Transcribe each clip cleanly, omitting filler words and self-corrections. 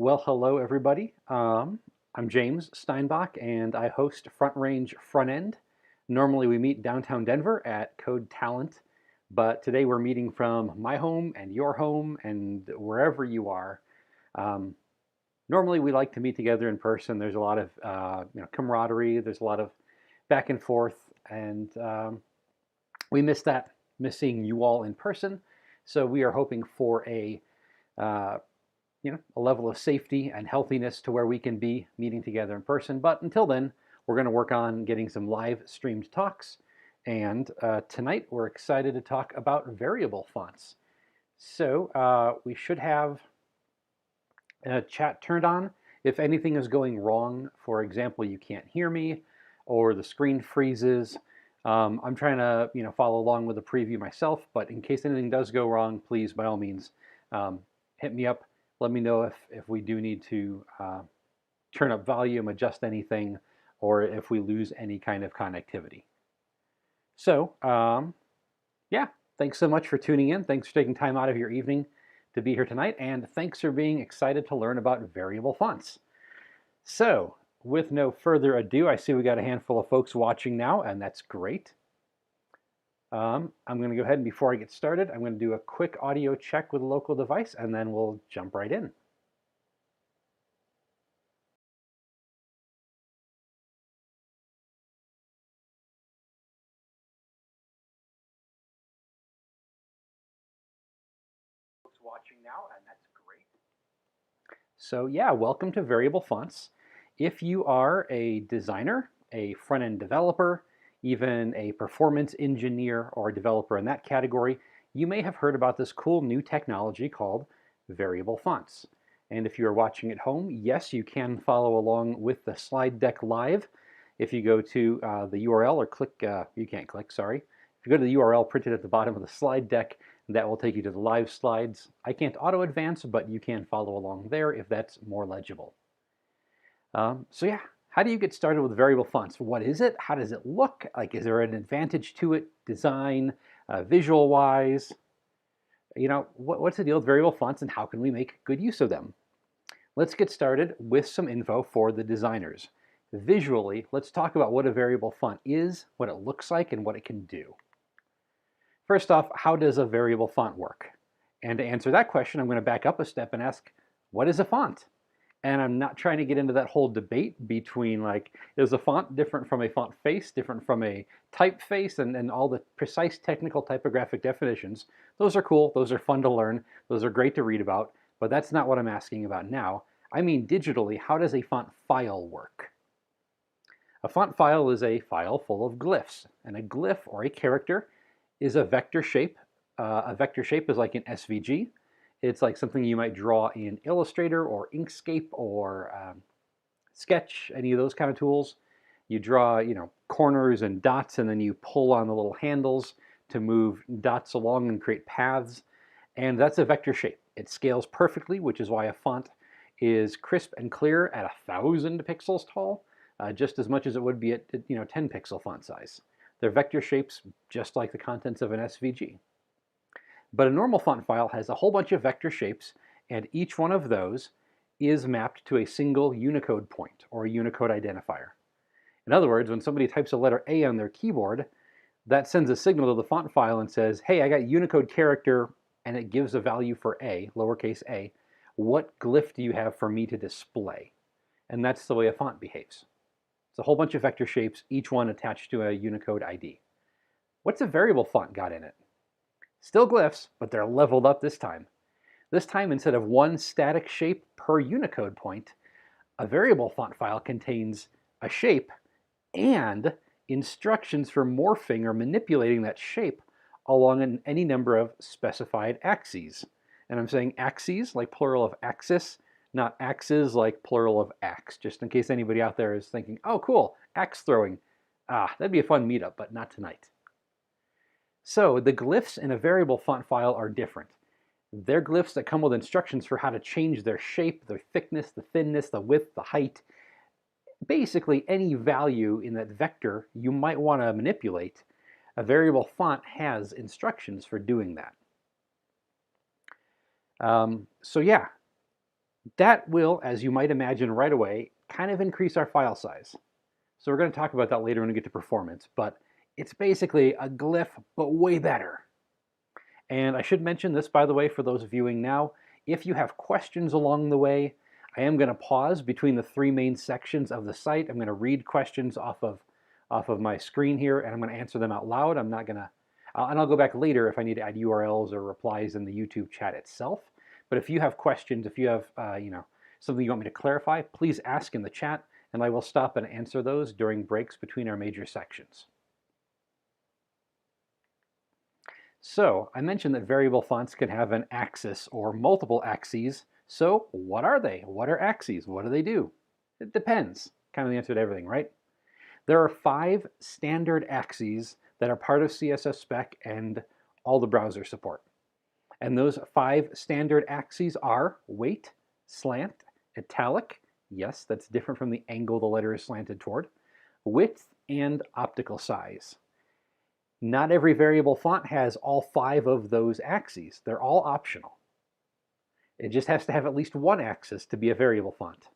Well, hello everybody. I'm James Steinbach and I host Front Range Front End. Normally we meet downtown Denver at Code Talent, but today we're meeting from my home and your home and wherever you are. Um, Normally we like to meet together in person. There's a lot of camaraderie. There's a lot of back and forth, and we miss seeing you all in person. So we are hoping for uh, a level of safety and healthiness to where we can be meeting together in person. But until then, we're going to work on getting some live streamed talks. And tonight, we're excited to talk about variable fonts. So we should have chat turned on. If anything is going wrong, for example, you can't hear me or the screen freezes, I'm trying to follow along with the preview myself, but in case anything does go wrong, please, by all means, hit me up. Let me know if we do need to turn up volume, adjust anything, or if we lose any kind of connectivity. So, yeah, thanks so much for tuning in. Thanks for taking time out of your evening to be here tonight, and thanks for being excited to learn about variable fonts. So, with no further ado, I see we got a handful of folks watching now, and that's great. I'm going to go ahead and before I get started, I'm going to do a quick audio check with a local device, and then we'll jump right in. Watching now, and that's great. So yeah, welcome to Variable Fonts. If you are a designer, a front-end developer, even a performance engineer or a developer in that category, you may have heard about this cool new technology called variable fonts. And if you are watching at home, yes, you can follow along with the slide deck live. If you go to the URL or click, you can't click, sorry. If you go to the URL printed at the bottom of the slide deck, that will take you to the live slides. I can't auto advance, but you can follow along there if that's more legible. So yeah, how do you get started with variable fonts? What is it? How does it look? Like, is there an advantage to it, design, visual-wise? What's the deal with variable fonts and how can we make good use of them? Let's get started with some info for the designers. Visually, let's talk about what a variable font is, what it looks like, and what it can do. First off, how does a variable font work? And to answer that question, I'm going to back up a step and ask, what is a font? And I'm not trying to get into that whole debate between, like, is a font different from a font face, different from a typeface, and all the precise technical typographic definitions. Those are cool. Those are fun to learn. Those are great to read about. But that's not what I'm asking about now. I mean, digitally, how does a font file work? A font file is a file full of glyphs. And a glyph, or a character, is a vector shape. A vector shape is like an SVG. It's like something you might draw in Illustrator or Inkscape or Sketch, any of those kind of tools. You draw, corners and dots, and then you pull on the little handles to move dots along and create paths. And that's a vector shape. It scales perfectly, which is why a font is crisp and clear at 1,000 pixels tall, just as much as it would be at 10 pixel font size. They're vector shapes just like the contents of an SVG. But a normal font file has a whole bunch of vector shapes, and each one of those is mapped to a single Unicode point or a Unicode identifier. In other words, when somebody types a letter A on their keyboard, that sends a signal to the font file and says, hey, I got Unicode character, and it gives a value for A, lowercase a. What glyph do you have for me to display? And that's the way a font behaves. It's a whole bunch of vector shapes, each one attached to a Unicode ID. What's a variable font got in it? Still glyphs, but they're leveled up this time. This time, instead of one static shape per Unicode point, a variable font file contains a shape and instructions for morphing or manipulating that shape along any number of specified axes. And I'm saying axes like plural of axis, not axes like plural of axe, just in case anybody out there is thinking, oh cool, axe throwing. That'd be a fun meetup, but not tonight. So the glyphs in a variable font file are different. They're glyphs that come with instructions for how to change their shape, their thickness, the thinness, the width, the height. Basically any value in that vector you might want to manipulate, a variable font has instructions for doing that. So yeah, That will, as you might imagine right away, kind of increase our file size. So we're going to talk about that later when we get to performance, but it's basically a glyph, but way better. And I should mention this, by the way, for those viewing now, if you have questions along the way, I am going to pause between the three main sections of the site. I'm going to read questions off of my screen here, and I'm going to answer them out loud. I'm not going to, and I'll go back later if I need to add URLs or replies in the YouTube chat itself. But if you have questions, if you have something you want me to clarify, please ask in the chat, and I will stop and answer those during breaks between our major sections. So I mentioned that variable fonts can have an axis or multiple axes. So what are they? What are axes? What do they do? It depends. Kind of the answer to everything, right? There are 5 standard axes that are part of CSS spec and all the browser support. And those 5 standard axes are weight, slant, italic, yes, that's different from the angle the letter is slanted toward, width, and optical size. Not every variable font has all 5 of those axes. They're all optional. It just has to have at least one axis to be a variable font.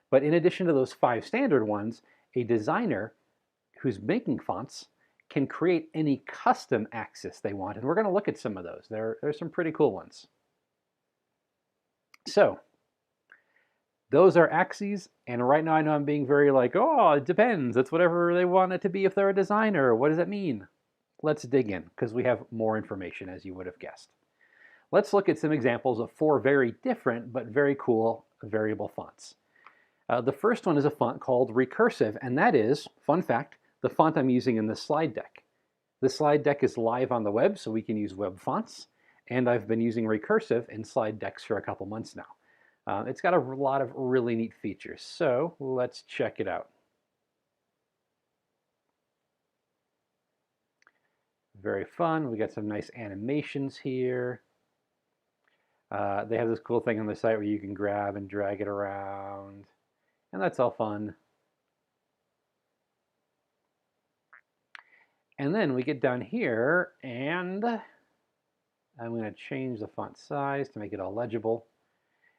But in addition to those 5 standard ones, a designer who's making fonts can create any custom axis they want. And we're going to look at some of those. There's some pretty cool ones. So those are axes. And right now I know I'm being very like, oh, it depends. It's whatever they want it to be if they're a designer. What does that mean? Let's dig in because we have more information, as you would have guessed. Let's look at some examples of 4 very different but very cool variable fonts. The first one is a font called Recursive, and that is, fun fact, the font I'm using in this slide deck. This slide deck is live on the web, so we can use web fonts, and I've been using Recursive in slide decks for a couple months now. It's got a lot of really neat features, so let's check it out. Very fun. We got some nice animations here. They have this cool thing on the site where you can grab and drag it around, and that's all fun. And then we get down here, and I'm going to change the font size to make it all legible.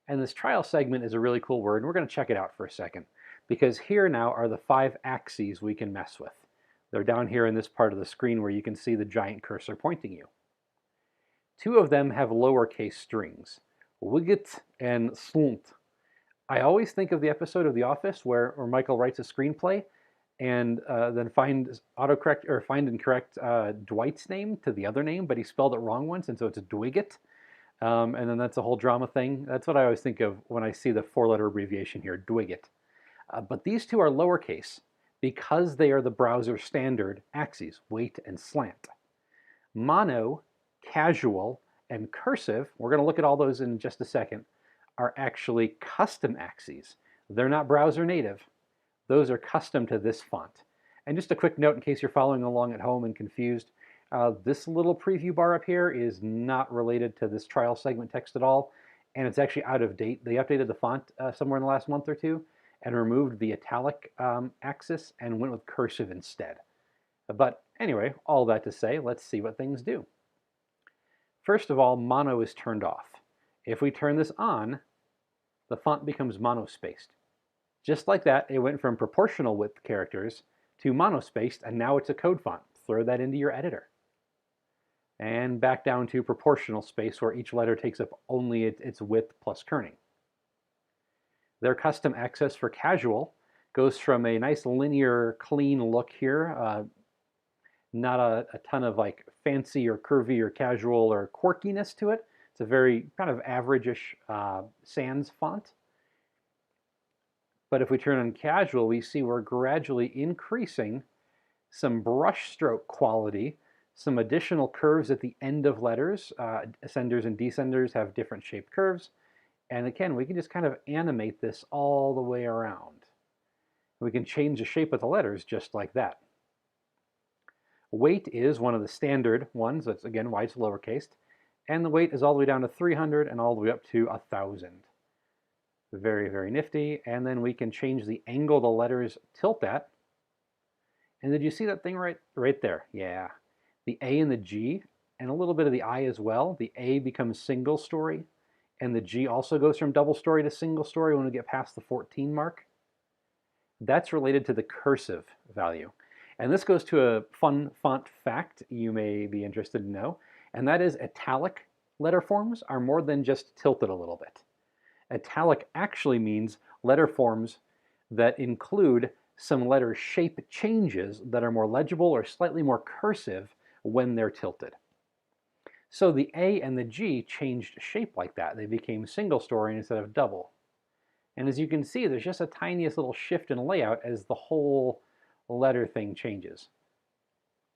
And this trial segment is a really cool word, and we're going to check it out for a second, because here now are the 5 axes we can mess with. They're down here in this part of the screen where you can see the giant cursor pointing you. 2 of them have lowercase strings, wigget and slunt. I always think of the episode of The Office where Michael writes a screenplay and then find and correct Dwight's name to the other name, but he spelled it wrong once, and so it's a Dwigget. And then that's a whole drama thing. That's what I always think of when I see the 4-letter abbreviation here, Dwigget. But these 2 are lowercase because they are the browser standard axes, weight and slant. Mono, casual, and cursive, we're going to look at all those in just a second, are actually custom axes. They're not browser native. Those are custom to this font. And just a quick note in case you're following along at home and confused, this little preview bar up here is not related to this trial segment text at all, and it's actually out of date. They updated the font somewhere in the last month or 2 and removed the italic axis and went with cursive instead. But anyway, all that to say, let's see what things do. First of all, mono is turned off. If we turn this on, the font becomes monospaced. Just like that, it went from proportional width characters to monospaced, and now it's a code font. Throw that into your editor. And back down to proportional space, where each letter takes up only its width plus kerning. Their custom access for casual goes from a nice linear, clean look here, not a ton of like fancy or curvy or casual or quirkiness to it. It's a very kind of average-ish sans font. But if we turn on casual, we see we're gradually increasing some brush stroke quality, some additional curves at the end of letters. Ascenders and descenders have different shaped curves. And again, we can just kind of animate this all the way around. We can change the shape of the letters just like that. Weight is one of the standard ones. That's again why it's lowercase. And the weight is all the way down to 300 and all the way up to 1,000. Very, very nifty. And then we can change the angle the letters tilt at. And did you see that thing right there? Yeah. The A and the G, and a little bit of the I as well. The A becomes single story, and the G also goes from double story to single story when we get past the 14 mark, that's related to the cursive value. And this goes to a fun font fact you may be interested to know, and that is italic letter forms are more than just tilted a little bit. Italic actually means letter forms that include some letter shape changes that are more legible or slightly more cursive when they're tilted. So the A and the G changed shape like that. They became single story instead of double. And as you can see, there's just a tiniest little shift in layout as the whole letter thing changes.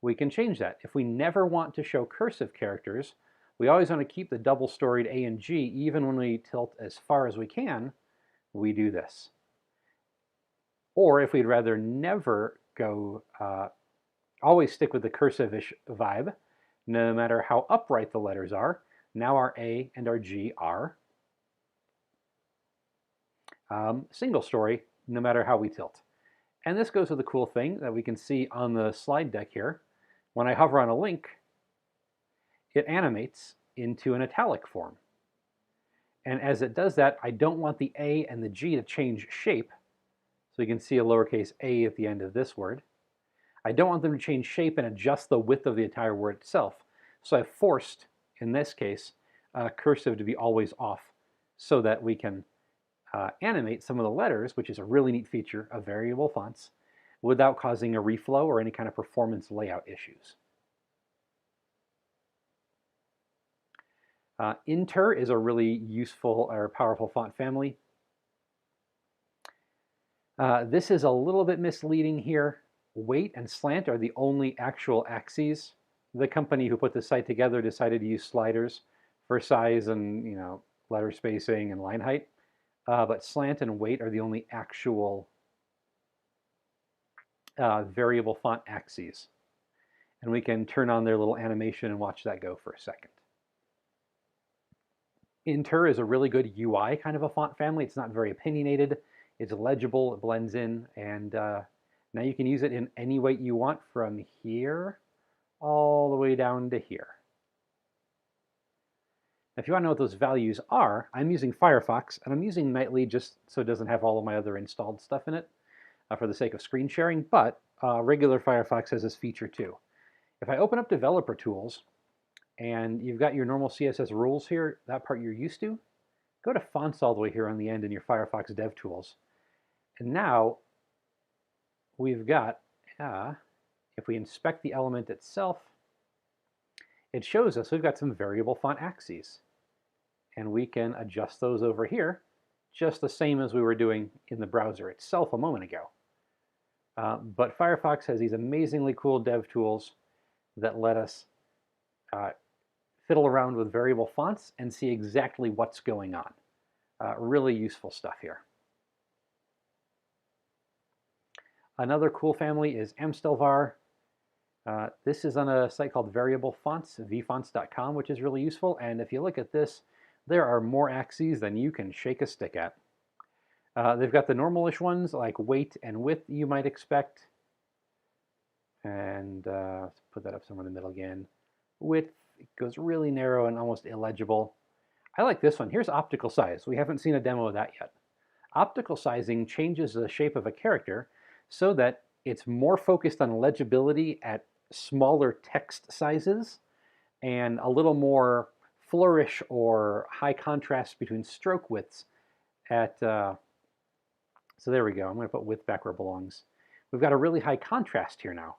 We can change that. If we never want to show cursive characters, we always want to keep the double-storied A and G, even when we tilt as far as we can, we do this. Or if we'd rather never go, always stick with the cursive-ish vibe, no matter how upright the letters are, now our A and our G are single story, no matter how we tilt. And this goes with the cool thing that we can see on the slide deck here. When I hover on a link, it animates into an italic form. And as it does that, I don't want the A and the G to change shape. So you can see a lowercase a at the end of this word. I don't want them to change shape and adjust the width of the entire word itself. So I've forced, in this case, cursive to be always off so that we can animate some of the letters, which is a really neat feature of variable fonts, without causing a reflow or any kind of performance layout issues. Inter is a really useful or powerful font family. This is a little bit misleading here. Weight and slant are the only actual axes. The company who put the site together decided to use sliders for size and letter spacing and line height. But slant and weight are the only actual variable font axes. And we can turn on their little animation and watch that go for a second. Inter is a really good UI kind of a font family. It's not very opinionated. It's legible, it blends in, and now you can use it in any weight you want from here all the way down to here. If you want to know what those values are, I'm using Firefox, and I'm using Nightly just so it doesn't have all of my other installed stuff in it for the sake of screen sharing, but regular Firefox has this feature too. If I open up Developer Tools, and you've got your normal CSS rules here, that part you're used to, go to Fonts all the way here on the end in your Firefox Dev Tools. And now we've got, if we inspect the element itself, it shows us we've got some variable font axes. And we can adjust those over here, just the same as we were doing in the browser itself a moment ago. But Firefox has these amazingly cool dev tools that let us fiddle around with variable fonts and see exactly what's going on. Really useful stuff here. Another cool family is Amstelvar. This is on a site called Variable Fonts, vfonts.com, which is really useful. And if you look at this, there are more axes than you can shake a stick at. They've got the normal-ish ones like weight and width you might expect. And let's put that up somewhere in the middle again. Width, it goes really narrow and almost illegible. I like this one. Here's optical size. We haven't seen a demo of that yet. Optical sizing changes the shape of a character so that it's more focused on legibility at smaller text sizes and a little more flourish or high contrast between stroke widths at, so there we go. I'm going to put width back where it belongs. We've got a really high contrast here now.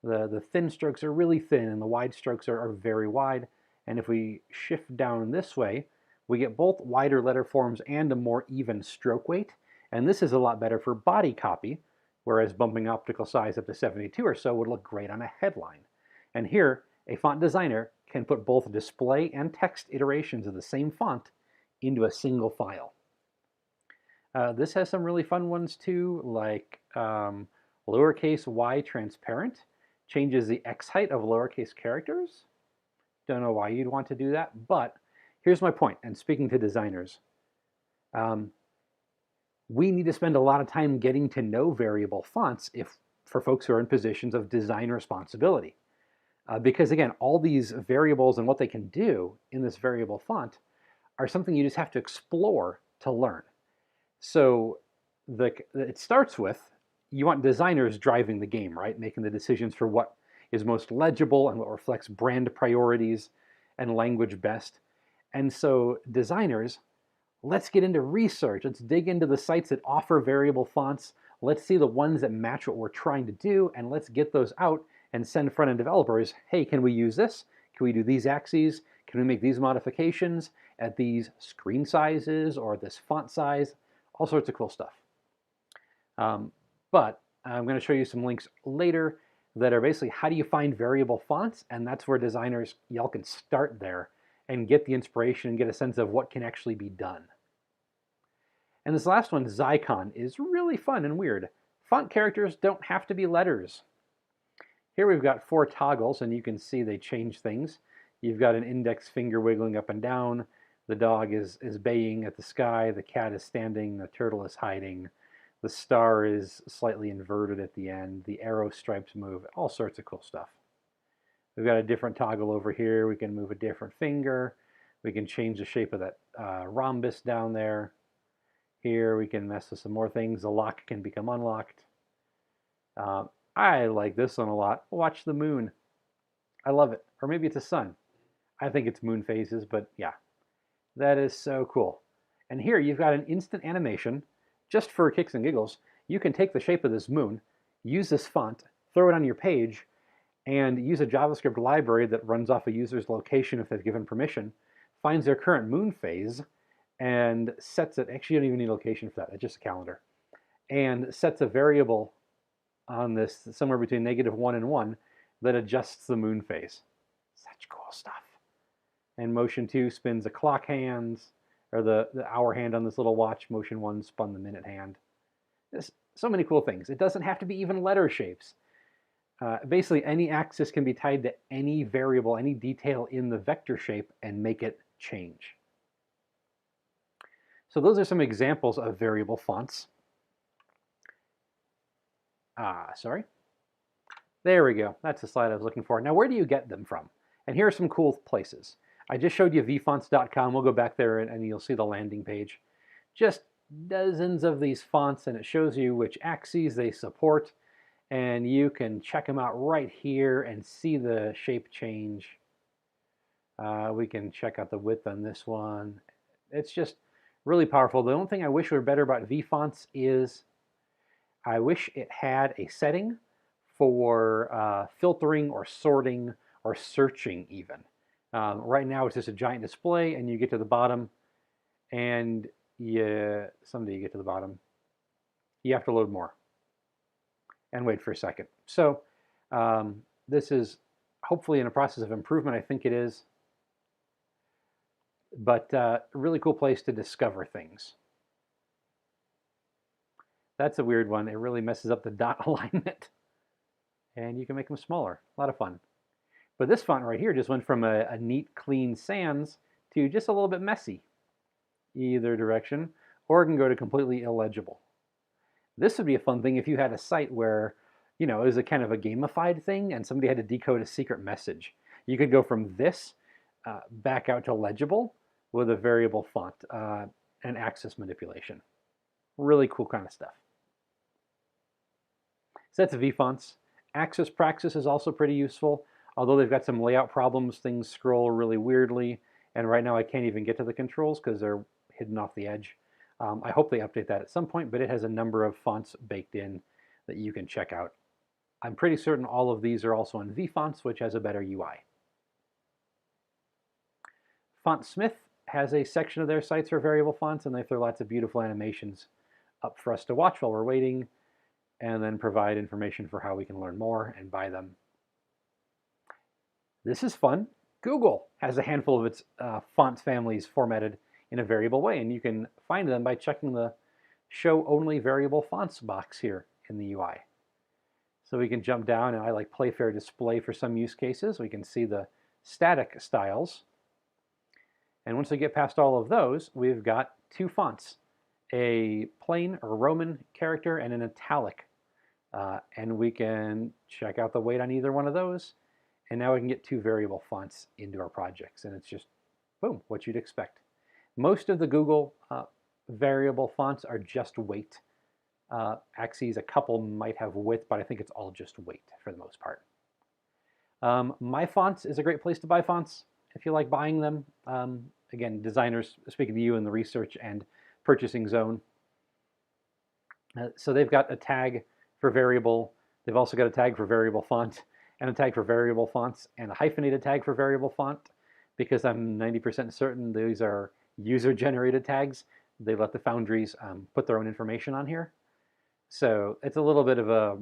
The thin strokes are really thin and the wide strokes are very wide. And if we shift down this way, we get both wider letter forms and a more even stroke weight. And this is a lot better for body copy, whereas bumping optical size up to 72 or so would look great on a headline. And here, a font designer can put both display and text iterations of the same font into a single file. This has some really fun ones too, like lowercase y transparent changes the x height of lowercase characters. Don't know why you'd want to do that, but here's my point, and speaking to designers. We need to spend a lot of time getting to know variable fonts for folks who are in positions of design responsibility. Because again, all these variables and what they can do in this variable font are something you just have to explore to learn. So it starts with, you want designers driving the game, right? Making the decisions for what is most legible and what reflects brand priorities and language best. And so designers, let's get into research. Let's dig into the sites that offer variable fonts. Let's see the ones that match what we're trying to do, and let's get those out and send front-end developers, hey, can we use this? Can we do these axes? Can we make these modifications at these screen sizes or this font size? All sorts of cool stuff. But I'm going to show you some links later that are basically how do you find variable fonts, and that's where designers, y'all can start there and get the inspiration and get a sense of what can actually be done. And this last one, Zycon, is really fun and weird. Font characters don't have to be letters. Here we've got 4 toggles, and you can see they change things. You've got an index finger wiggling up and down. The dog is baying at the sky. The cat is standing. The turtle is hiding. The star is slightly inverted at the end. The arrow stripes move. All sorts of cool stuff. We've got a different toggle over here. We can move a different finger. We can change the shape of that rhombus down there. Here we can mess with some more things. The lock can become unlocked. I like this one a lot. Watch the moon. I love it. Or maybe it's a sun. I think it's moon phases, but yeah. That is so cool. And here you've got an instant animation. Just for kicks and giggles, you can take the shape of this moon, use this font, throw it on your page, and use a JavaScript library that runs off a user's location if they've given permission, finds their current moon phase, and sets it. Actually, you don't even need a location for that. It's just a calendar. And sets a variable on this somewhere between -1 and 1 that adjusts the moon phase. Such cool stuff. And motion 2 spins the clock hands, or the hour hand on this little watch. Motion 1 spun the minute hand. There's so many cool things. It doesn't have to be even letter shapes. Basically, any axis can be tied to any variable, any detail in the vector shape, and make it change. So those are some examples of variable fonts. Sorry. There we go. That's the slide I was looking for. Now, where do you get them from? And here are some cool places. I just showed you vfonts.com. We'll go back there and you'll see the landing page. Just dozens of these fonts, and it shows you which axes they support. And you can check them out right here and see the shape change. We can check out the width on this one. It's just really powerful. The only thing I wish were better about vfonts is I wish it had a setting for filtering or sorting or searching even. Right now it's just a giant display, and you get to the bottom, and someday you get to the bottom, you have to load more and wait for a second. So this is hopefully in a process of improvement. I think it is. But a really cool place to discover things. That's a weird one. It really messes up the dot alignment. And you can make them smaller. A lot of fun. But this font right here just went from a neat, clean sans to just a little bit messy. Either direction. Or it can go to completely illegible. This would be a fun thing if you had a site where, you know, it was a kind of a gamified thing and somebody had to decode a secret message. You could go from this back out to legible with a variable font and axis manipulation. Really cool kind of stuff. So that's vfonts. Axis praxis is also pretty useful. Although they've got some layout problems, things scroll really weirdly. And right now I can't even get to the controls because they're hidden off the edge. I hope they update that at some point, but it has a number of fonts baked in that you can check out. I'm pretty certain all of these are also in vfonts, which has a better UI. Fontsmith has a section of their sites for variable fonts, and they throw lots of beautiful animations up for us to watch while we're waiting, and then provide information for how we can learn more and buy them. This is fun. Google has a handful of its font families formatted in a variable way, and you can find them by checking the Show Only Variable Fonts box here in the UI. So we can jump down, and I like Playfair Display for some use cases. We can see the static styles. And once we get past all of those, we've got 2 fonts, a plain or Roman character and an italic. And we can check out the weight on either one of those. And now we can get 2 variable fonts into our projects. And it's just, boom, what you'd expect. Most of the Google variable fonts are just weight axes. A couple might have width, but I think it's all just weight for the most part. My Fonts is a great place to buy fonts if you like buying them. Again, designers, speaking to you in the research and purchasing zone. So they've got a tag for variable. They've also got a tag for variable font and a tag for variable fonts and a hyphenated tag for variable font, because I'm 90% certain these are user-generated tags. They let the foundries put their own information on here. So it's a little bit of a,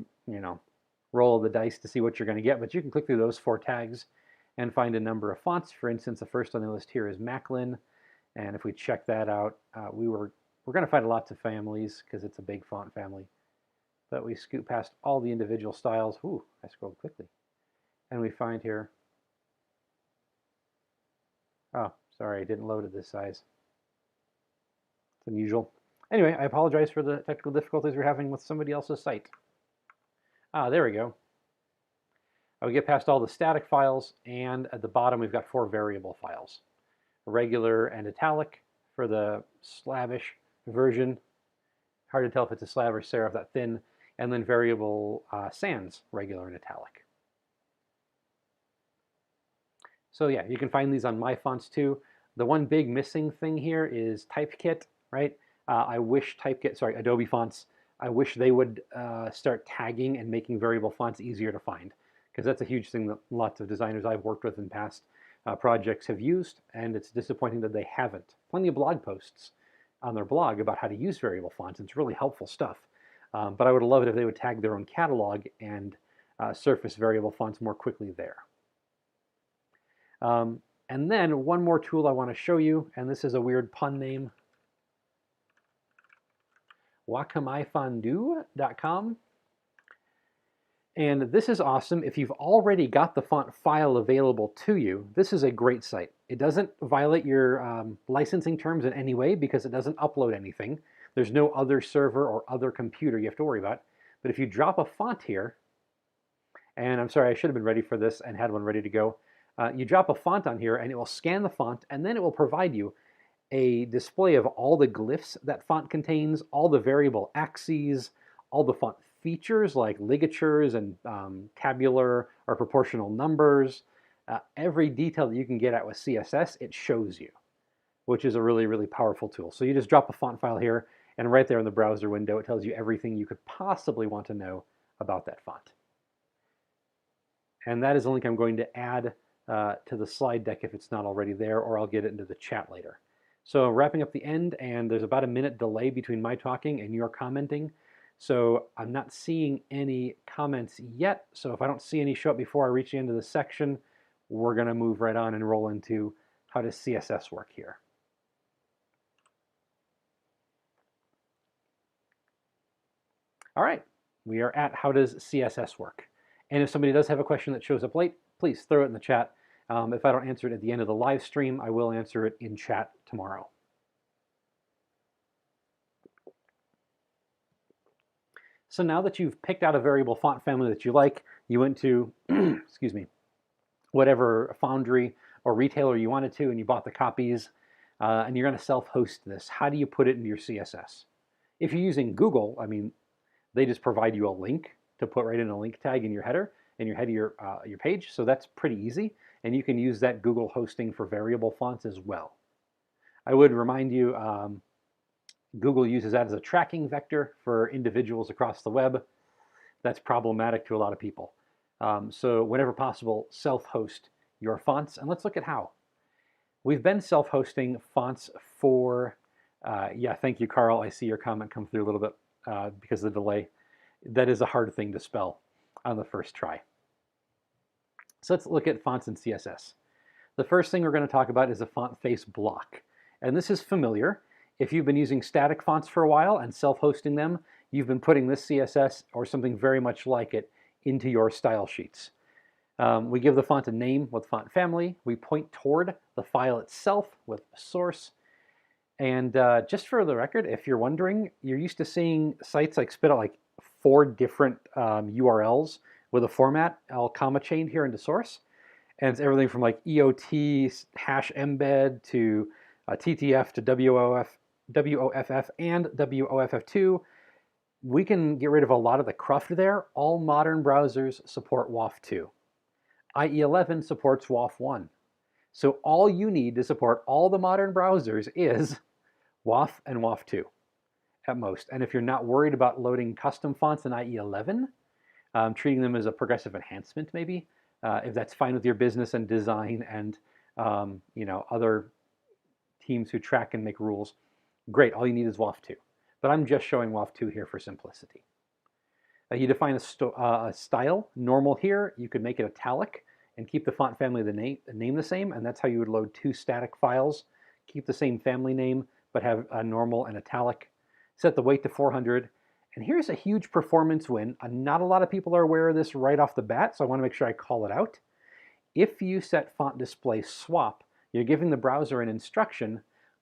roll of the dice to see what you're going to get, but you can click through those 4 tags and find a number of fonts. For instance, the first on the list here is Macklin, and if we check that out, we're going to find lots of families because it's a big font family. But we scoot past all the individual styles. Ooh, I scrolled quickly. And we find here, oh, sorry, I didn't load at this size. It's unusual. Anyway, I apologize for the technical difficulties we're having with somebody else's site. Ah, there we go. I would get past all the static files, and at the bottom we've got 4 variable files. Regular and italic for the slavish version. Hard to tell if it's a slab or serif, that thin. And then variable sans, regular and italic. So yeah, you can find these on My Fonts too. The one big missing thing here is Typekit, right? I wish Adobe Fonts, I wish they would start tagging and making variable fonts easier to find, because that's a huge thing that lots of designers I've worked with in past projects have used, and it's disappointing that they haven't. Plenty of blog posts on their blog about how to use variable fonts. It's really helpful stuff. But I would love it if they would tag their own catalog and surface variable fonts more quickly there. And then one more tool I want to show you, and this is a weird pun name, wakamaifondu.com. And this is awesome. If you've already got the font file available to you, this is a great site. It doesn't violate your licensing terms in any way because it doesn't upload anything. There's no other server or other computer you have to worry about. But if you drop a font here, and I'm sorry, I should have been ready for this and had one ready to go. You drop a font on here and it will scan the font, and then it will provide you a display of all the glyphs that font contains, all the variable axes, all the font features like ligatures and tabular or proportional numbers. Every detail that you can get at with CSS, it shows you, which is a really, really powerful tool. So you just drop a font file here, and right there in the browser window, it tells you everything you could possibly want to know about that font. And that is a link I'm going to add to the slide deck if it's not already there, or I'll get it into the chat later. So wrapping up the end, and there's about a minute delay between my talking and your commenting. So I'm not seeing any comments yet. So if I don't see any show up before I reach the end of the section, we're going to move right on and roll into how does CSS work here. All right, we are at how does CSS work. And if somebody does have a question that shows up late, please throw it in the chat. If I don't answer it at the end of the live stream, I will answer it in chat tomorrow. So now that you've picked out a variable font family that you like, you went to, excuse me, whatever foundry or retailer you wanted to, and you bought the copies, and you're going to self-host this. How do you put it into your CSS? If you're using Google, I mean, they just provide you a link to put right in a link tag in your header, and your head of your page, so that's pretty easy, and you can use that Google hosting for variable fonts as well. I would remind you, Google uses that as a tracking vector for individuals across the web. That's problematic to a lot of people. So whenever possible, self-host your fonts, and let's look at how. We've been self-hosting fonts for, yeah, thank you, Carl. I see your comment come through a little bit because of the delay. That is a hard thing to spell on the first try. So let's look at fonts in CSS. The first thing we're going to talk about is a font face block. And this is familiar. If you've been using static fonts for a while and self-hosting them, you've been putting this CSS or something very much like it into your style sheets. We give the font a name with font family. We point toward the file itself with source. And just for the record, if you're wondering, you're used to seeing sites like spit out like 4 different URLs with a format all comma chained here into source. And it's everything from like EOT # embed to TTF to WOFF and WOFF2. We can get rid of a lot of the cruft there. All modern browsers support WOFF2. IE11 supports WOFF1. So all you need to support all the modern browsers is WOFF and WOFF2 at most. And if you're not worried about loading custom fonts in IE11, treating them as a progressive enhancement maybe, if that's fine with your business and design and other teams who track and make rules, great, all you need is WOFF2. But I'm just showing WOFF2 here for simplicity. You define a style, normal here. You could make it italic and keep the font family of the name the same, and that's how you would load two static files. Keep the same family name, but have a normal and italic. Set the weight to 400. And here's a huge performance win. Not a lot of people are aware of this right off the bat, so I want to make sure I call it out. If you set font display swap, you're giving the browser an instruction,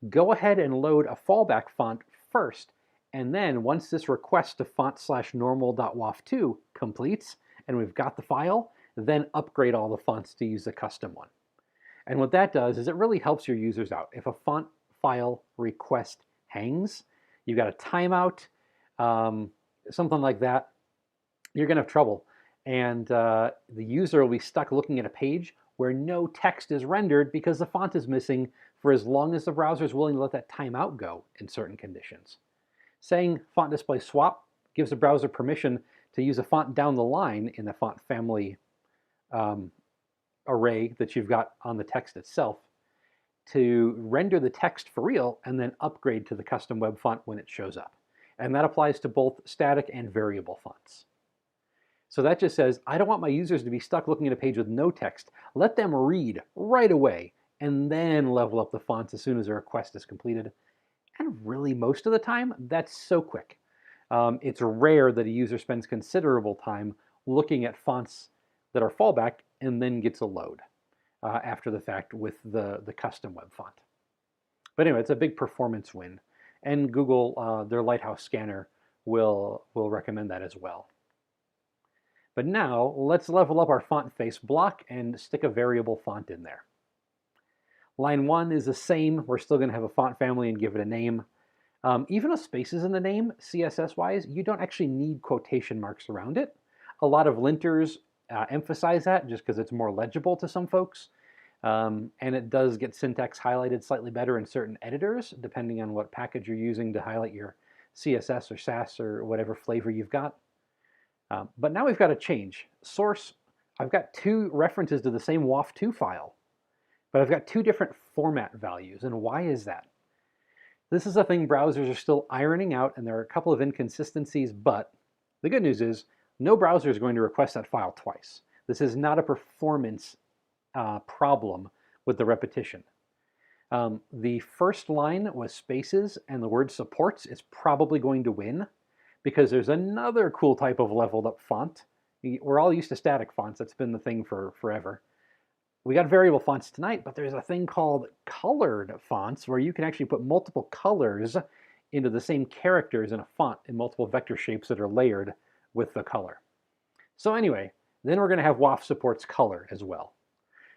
go ahead and load a fallback font first, and then once this request to font/normal.woff2 completes, and we've got the file, then upgrade all the fonts to use the custom one. And what that does is it really helps your users out. If a font file request hangs, you've got a timeout, something like that, you're going to have trouble. And the user will be stuck looking at a page where no text is rendered because the font is missing for as long as the browser is willing to let that timeout go in certain conditions. Saying font display swap gives the browser permission to use a font down the line in the font family array that you've got on the text itself to render the text for real and then upgrade to the custom web font when it shows up. And that applies to both static and variable fonts. So that just says, I don't want my users to be stuck looking at a page with no text. Let them read right away and then level up the fonts as soon as a request is completed. And really, most of the time, that's so quick. It's rare that a user spends considerable time looking at fonts that are fallback and then gets a load after the fact with the custom web font. But anyway, it's a big performance win. And Google, their Lighthouse scanner, will recommend that as well. But now, let's level up our font face block and stick a variable font in there. Line 1 is the same. We're still going to have a font family and give it a name. Even with spaces in the name, CSS-wise, you don't actually need quotation marks around it. A lot of linters emphasize that just because it's more legible to some folks. And it does get syntax highlighted slightly better in certain editors, depending on what package you're using to highlight your CSS or Sass or whatever flavor you've got. But now we've got to change. Source, I've got two references to the same WOFF2 file, but I've got two different format values. And why is that? This is a thing browsers are still ironing out, and there are a couple of inconsistencies, but the good news is no browser is going to request that file twice. This is not a performance problem with the repetition. The first line was spaces, and the word supports is probably going to win because there's another cool type of leveled up font. We're all used to static fonts. That's been the thing for forever. We got variable fonts tonight, but there's a thing called colored fonts where you can actually put multiple colors into the same characters in a font in multiple vector shapes that are layered with the color. So anyway, then we're going to have WOFF supports color as well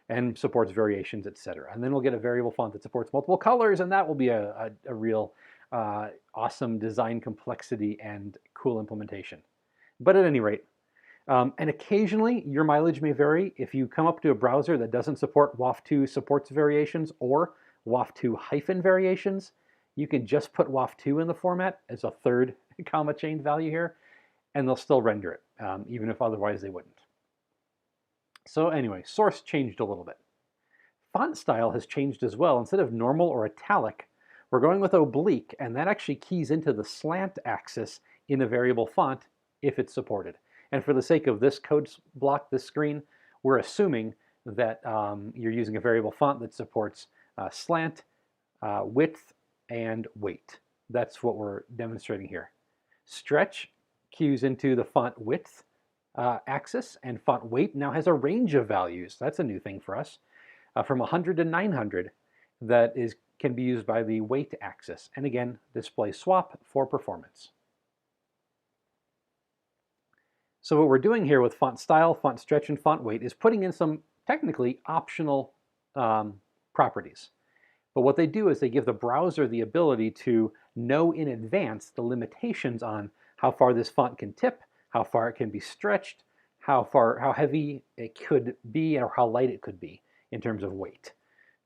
and supports variations, etc. And then we'll get a variable font that supports multiple colors, and that will be a real awesome design complexity and cool implementation. But at any rate, and occasionally your mileage may vary. If you come up to a browser that doesn't support WOFF2 supports variations or WOFF2 hyphen variations, you can just put WOFF2 in the format as a third comma chain value here, and they'll still render it, even if otherwise they wouldn't. So anyway, source changed a little bit. Font style has changed as well. Instead of normal or italic, we're going with oblique, and that actually keys into the slant axis in a variable font if it's supported. And for the sake of this code block, this screen, we're assuming that you're using a variable font that supports slant, width, and weight. That's what we're demonstrating here. Stretch cues into the font width axis, and font weight now has a range of values. That's a new thing for us, from 100 to 900 that can be used by the weight axis. And again, display swap for performance. So what we're doing here with font style, font stretch, and font weight is putting in some technically optional properties. But what they do is they give the browser the ability to know in advance the limitations on how far this font can tip, how far it can be stretched, how heavy it could be, or how light it could be in terms of weight.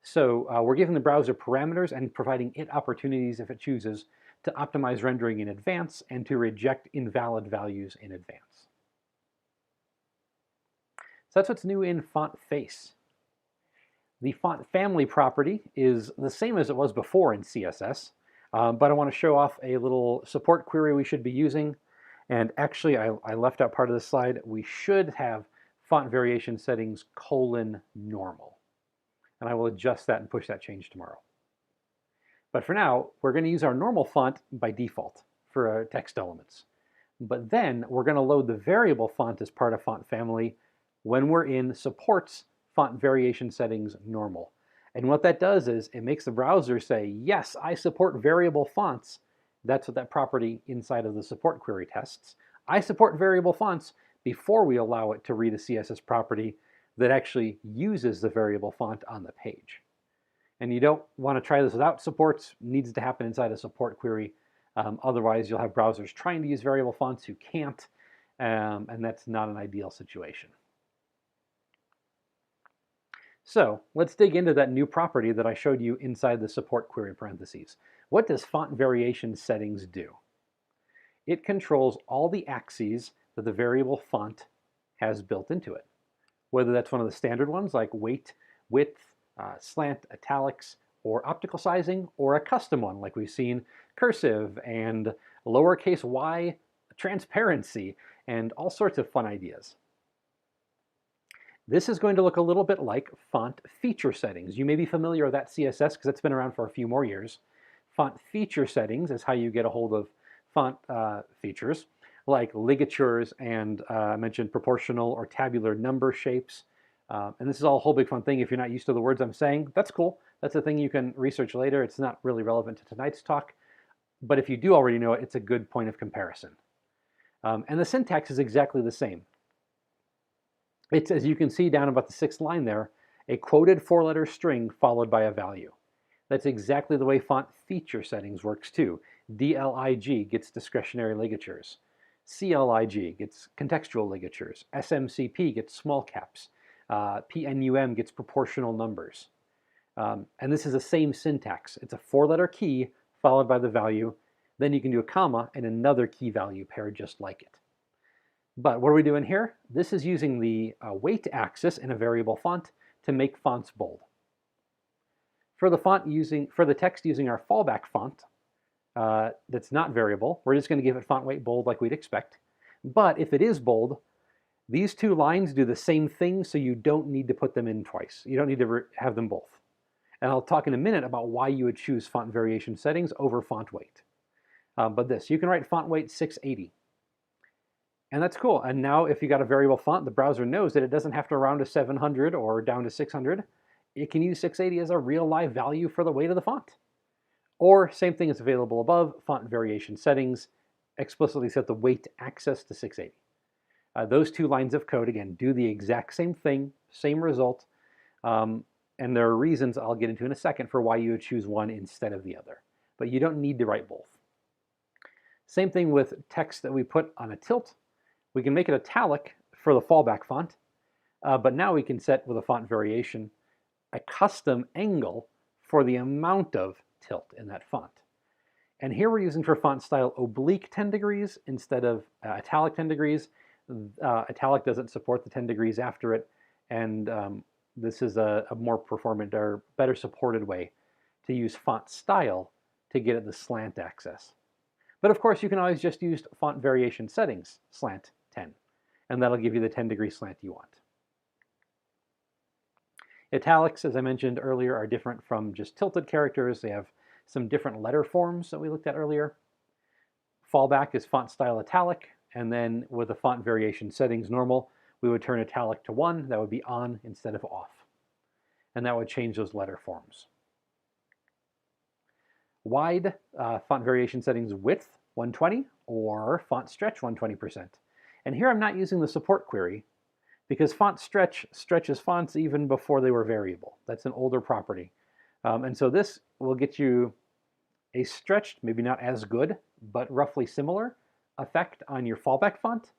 So we're giving the browser parameters and providing it opportunities, if it chooses, to optimize rendering in advance and to reject invalid values in advance. So that's what's new in font face. The font family property is the same as it was before in CSS, but I want to show off a little support query we should be using. And actually, I left out part of the slide. We should have font variation settings : normal. And I will adjust that and push that change tomorrow. But for now, we're going to use our normal font by default for our text elements. But then we're going to load the variable font as part of font family when we're in supports font variation settings normal. And what that does is it makes the browser say, yes, I support variable fonts. That's what that property inside of the support query tests. I support variable fonts before we allow it to read a CSS property that actually uses the variable font on the page. And you don't want to try this without supports. It needs to happen inside a support query. Otherwise, you'll have browsers trying to use variable fonts who can't, and that's not an ideal situation. So let's dig into that new property that I showed you inside the support query parentheses. What does font variation settings do? It controls all the axes that the variable font has built into it, whether that's one of the standard ones like weight, width, slant, italics, or optical sizing, or a custom one like we've seen cursive and lowercase y transparency and all sorts of fun ideas. This is going to look a little bit like font feature settings. You may be familiar with that CSS because it's been around for a few more years. Font feature settings is how you get a hold of font features like ligatures and I mentioned proportional or tabular number shapes. And this is all a whole big fun thing. If you're not used to the words I'm saying, that's cool. That's a thing you can research later. It's not really relevant to tonight's talk. But if you do already know it, it's a good point of comparison. And the syntax is exactly the same. It's, as you can see down about the 6th line there, a quoted 4-letter string followed by a value. That's exactly the way font feature settings works too. DLIG gets discretionary ligatures. CLIG gets contextual ligatures. SMCP gets small caps. PNUM gets proportional numbers. And this is the same syntax. It's a 4-letter key followed by the value. Then you can do a comma and another key value paired just like it. But what are we doing here? This is using the weight axis in a variable font to make fonts bold. For the text using our fallback font that's not variable, we're just going to give it font weight bold like we'd expect. But if it is bold, these two lines do the same thing, so you don't need to put them in twice. You don't need to have them both. And I'll talk in a minute about why you would choose font variation settings over font weight. But you can write font weight 680. And that's cool. And now if you got a variable font, the browser knows that it doesn't have to round to 700 or down to 600. It can use 680 as a real live value for the weight of the font. Or same thing is available above, font variation settings, explicitly set the weight axis to 680. Those two lines of code, again, do the exact same thing, same result. And there are reasons I'll get into in a second for why you would choose one instead of the other. But you don't need to write both. Same thing with text that we put on a tilt. We can make it italic for the fallback font, but now we can set with a font variation a custom angle for the amount of tilt in that font. And here we're using for font style oblique 10 degrees instead of italic 10 degrees. Italic doesn't support the 10 degrees after it, and this is a more performant or better supported way to use font style to get at the slant axis. But of course, you can always just use font variation settings, slant 10, and that'll give you the 10-degree slant you want. Italics, as I mentioned earlier, are different from just tilted characters. They have some different letter forms that we looked at earlier. Fallback is font style italic, and then with the font variation settings normal, we would turn italic to 1. That would be on instead of off. And that would change those letter forms. Wide, font variation settings width 120 or font stretch 120%. And here I'm not using the support query because font stretch stretches fonts even before they were variable. That's an older property. And so this will get you a stretched, maybe not as good, but roughly similar effect on your fallback font.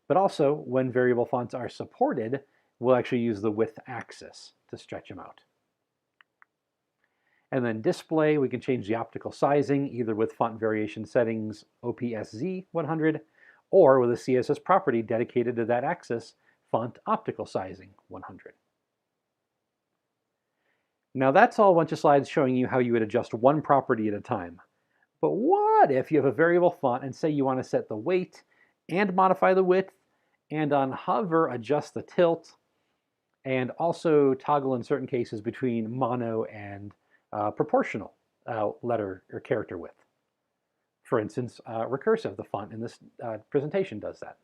But also, when variable fonts are supported, we'll actually use the width axis to stretch them out. And then display, we can change the optical sizing either with font variation settings OPSZ 100 or with a CSS property dedicated to that axis, font optical sizing 100. Now that's all a bunch of slides showing you how you would adjust one property at a time. But what if you have a variable font and say you want to set the weight and modify the width and on hover adjust the tilt and also toggle in certain cases between mono and proportional letter or character width. For instance, Recursive, the font in this presentation, does that.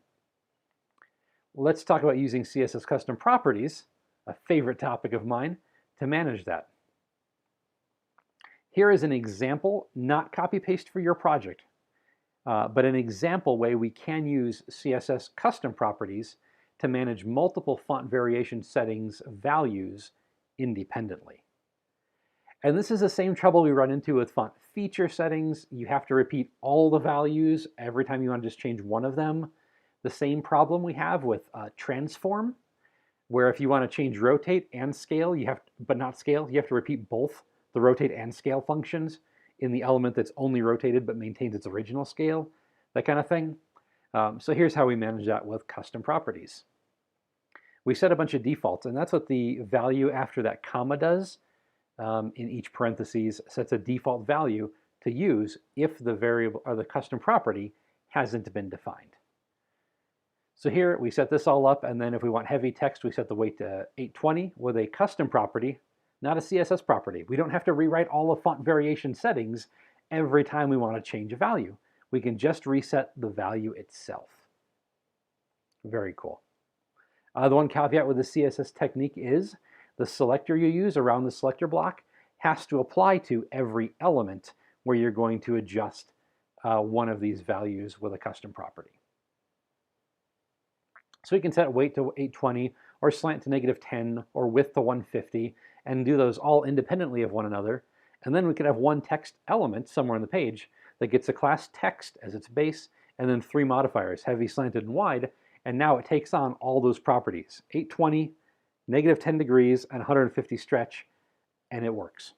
Let's talk about using CSS Custom Properties, a favorite topic of mine, to manage that. Here is an example, not copy-paste for your project, but an example way we can use CSS Custom Properties to manage multiple font variation settings values independently. And this is the same trouble we run into with font feature settings. You have to repeat all the values every time you want to just change one of them. The same problem we have with transform, where if you want to change rotate and scale, but not scale, you have to repeat both the rotate and scale functions in the element that's only rotated but maintains its original scale, that kind of thing. So here's how we manage that with custom properties. We set a bunch of defaults, and that's what the value after that comma does. In each parentheses sets a default value to use if the variable or the custom property hasn't been defined. So here we set this all up, and then if we want heavy text, we set the weight to 820 with a custom property, not a CSS property. We don't have to rewrite all the font variation settings every time we want to change a value. We can just reset the value itself. Very cool. The one caveat with the CSS technique is the selector you use around the selector block has to apply to every element where you're going to adjust one of these values with a custom property. So we can set weight to 820 or slant to -10 or width to 150 and do those all independently of one another. And then we could have one text element somewhere on the page that gets a class text as its base and then 3 modifiers, heavy, slanted, and wide. And now it takes on all those properties, 820, -10 degrees, and 150 stretch, and it works.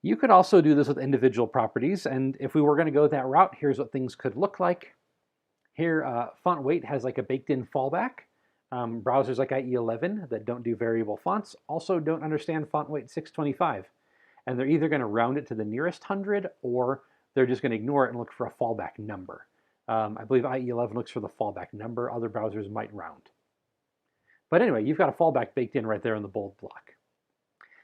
You could also do this with individual properties, and if we were going to go that route, here's what things could look like. Here, font weight has like a baked-in fallback. Browsers like IE11 that don't do variable fonts also don't understand font weight 625, and they're either going to round it to the nearest 100 or they're just going to ignore it and look for a fallback number. I believe IE11 looks for the fallback number. Other browsers might round. But anyway, you've got a fallback baked in right there in the bold block.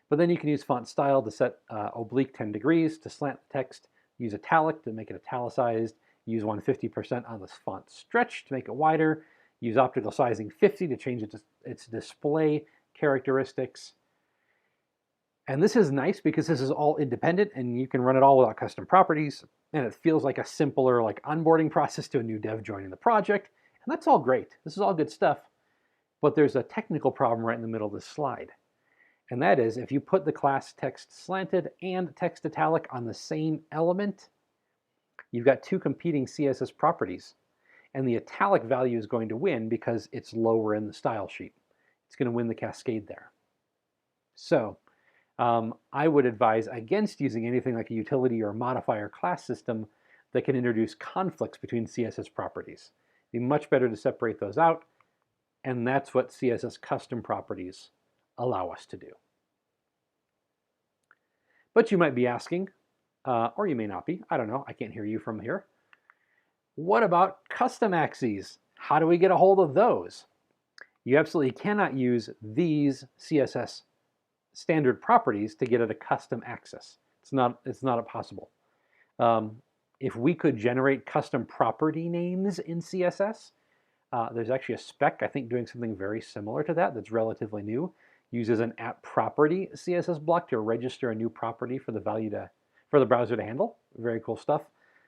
But then you can use font style to set oblique 10 degrees to slant the text, use italic to make it italicized, use 150% on the font stretch to make it wider, use optical sizing 50 to change its display characteristics. And this is nice because this is all independent and you can run it all without custom properties, and it feels like a simpler onboarding process to a new dev joining the project, and that's all great. This is all good stuff. But there's a technical problem right in the middle of this slide. And that is if you put the class text slanted and text italic on the same element, you've got 2 competing CSS properties. And the italic value is going to win because it's lower in the style sheet. It's going to win the cascade there. So I would advise against using anything like a utility or a modifier class system that can introduce conflicts between CSS properties. It'd be much better to separate those out. And that's what CSS custom properties allow us to do. But you might be asking, or you may not be, I don't know, I can't hear you from here. What about custom axes? How do we get a hold of those? You absolutely cannot use these CSS standard properties to get at a custom axis. It's not possible. If we could generate custom property names in CSS, there's actually a spec, I think, doing something very similar to that that's relatively new. Uses an app property CSS block to register a new property for the browser to handle. Very cool stuff.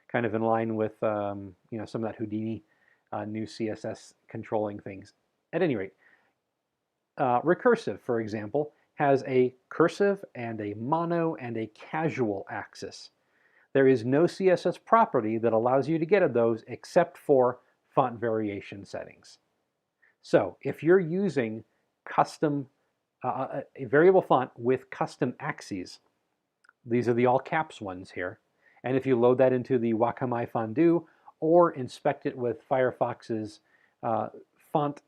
Kind of in line with some of that Houdini new CSS controlling things. At any rate, Recursive, for example, has a cursive and a mono and a casual axis. There is no CSS property that allows you to get at those except for font variation settings. So if you're using a variable font with custom axes, these are the all caps ones here, and if you load that into the Wacom Fondue or inspect it with Firefox's font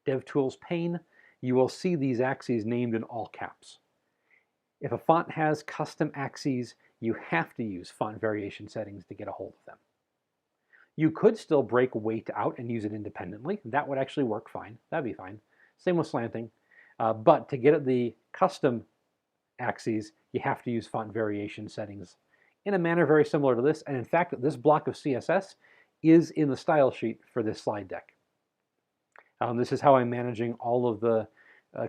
DevTools pane, you will see these axes named in all caps. If a font has custom axes, you have to use font variation settings to get a hold of them. You could still break weight out and use it independently. That would actually work fine. That'd be fine. Same with slanting. But to get at the custom axes, you have to use font variation settings in a manner very similar to this. And in fact, this block of CSS is in the style sheet for this slide deck. This is how I'm managing all of the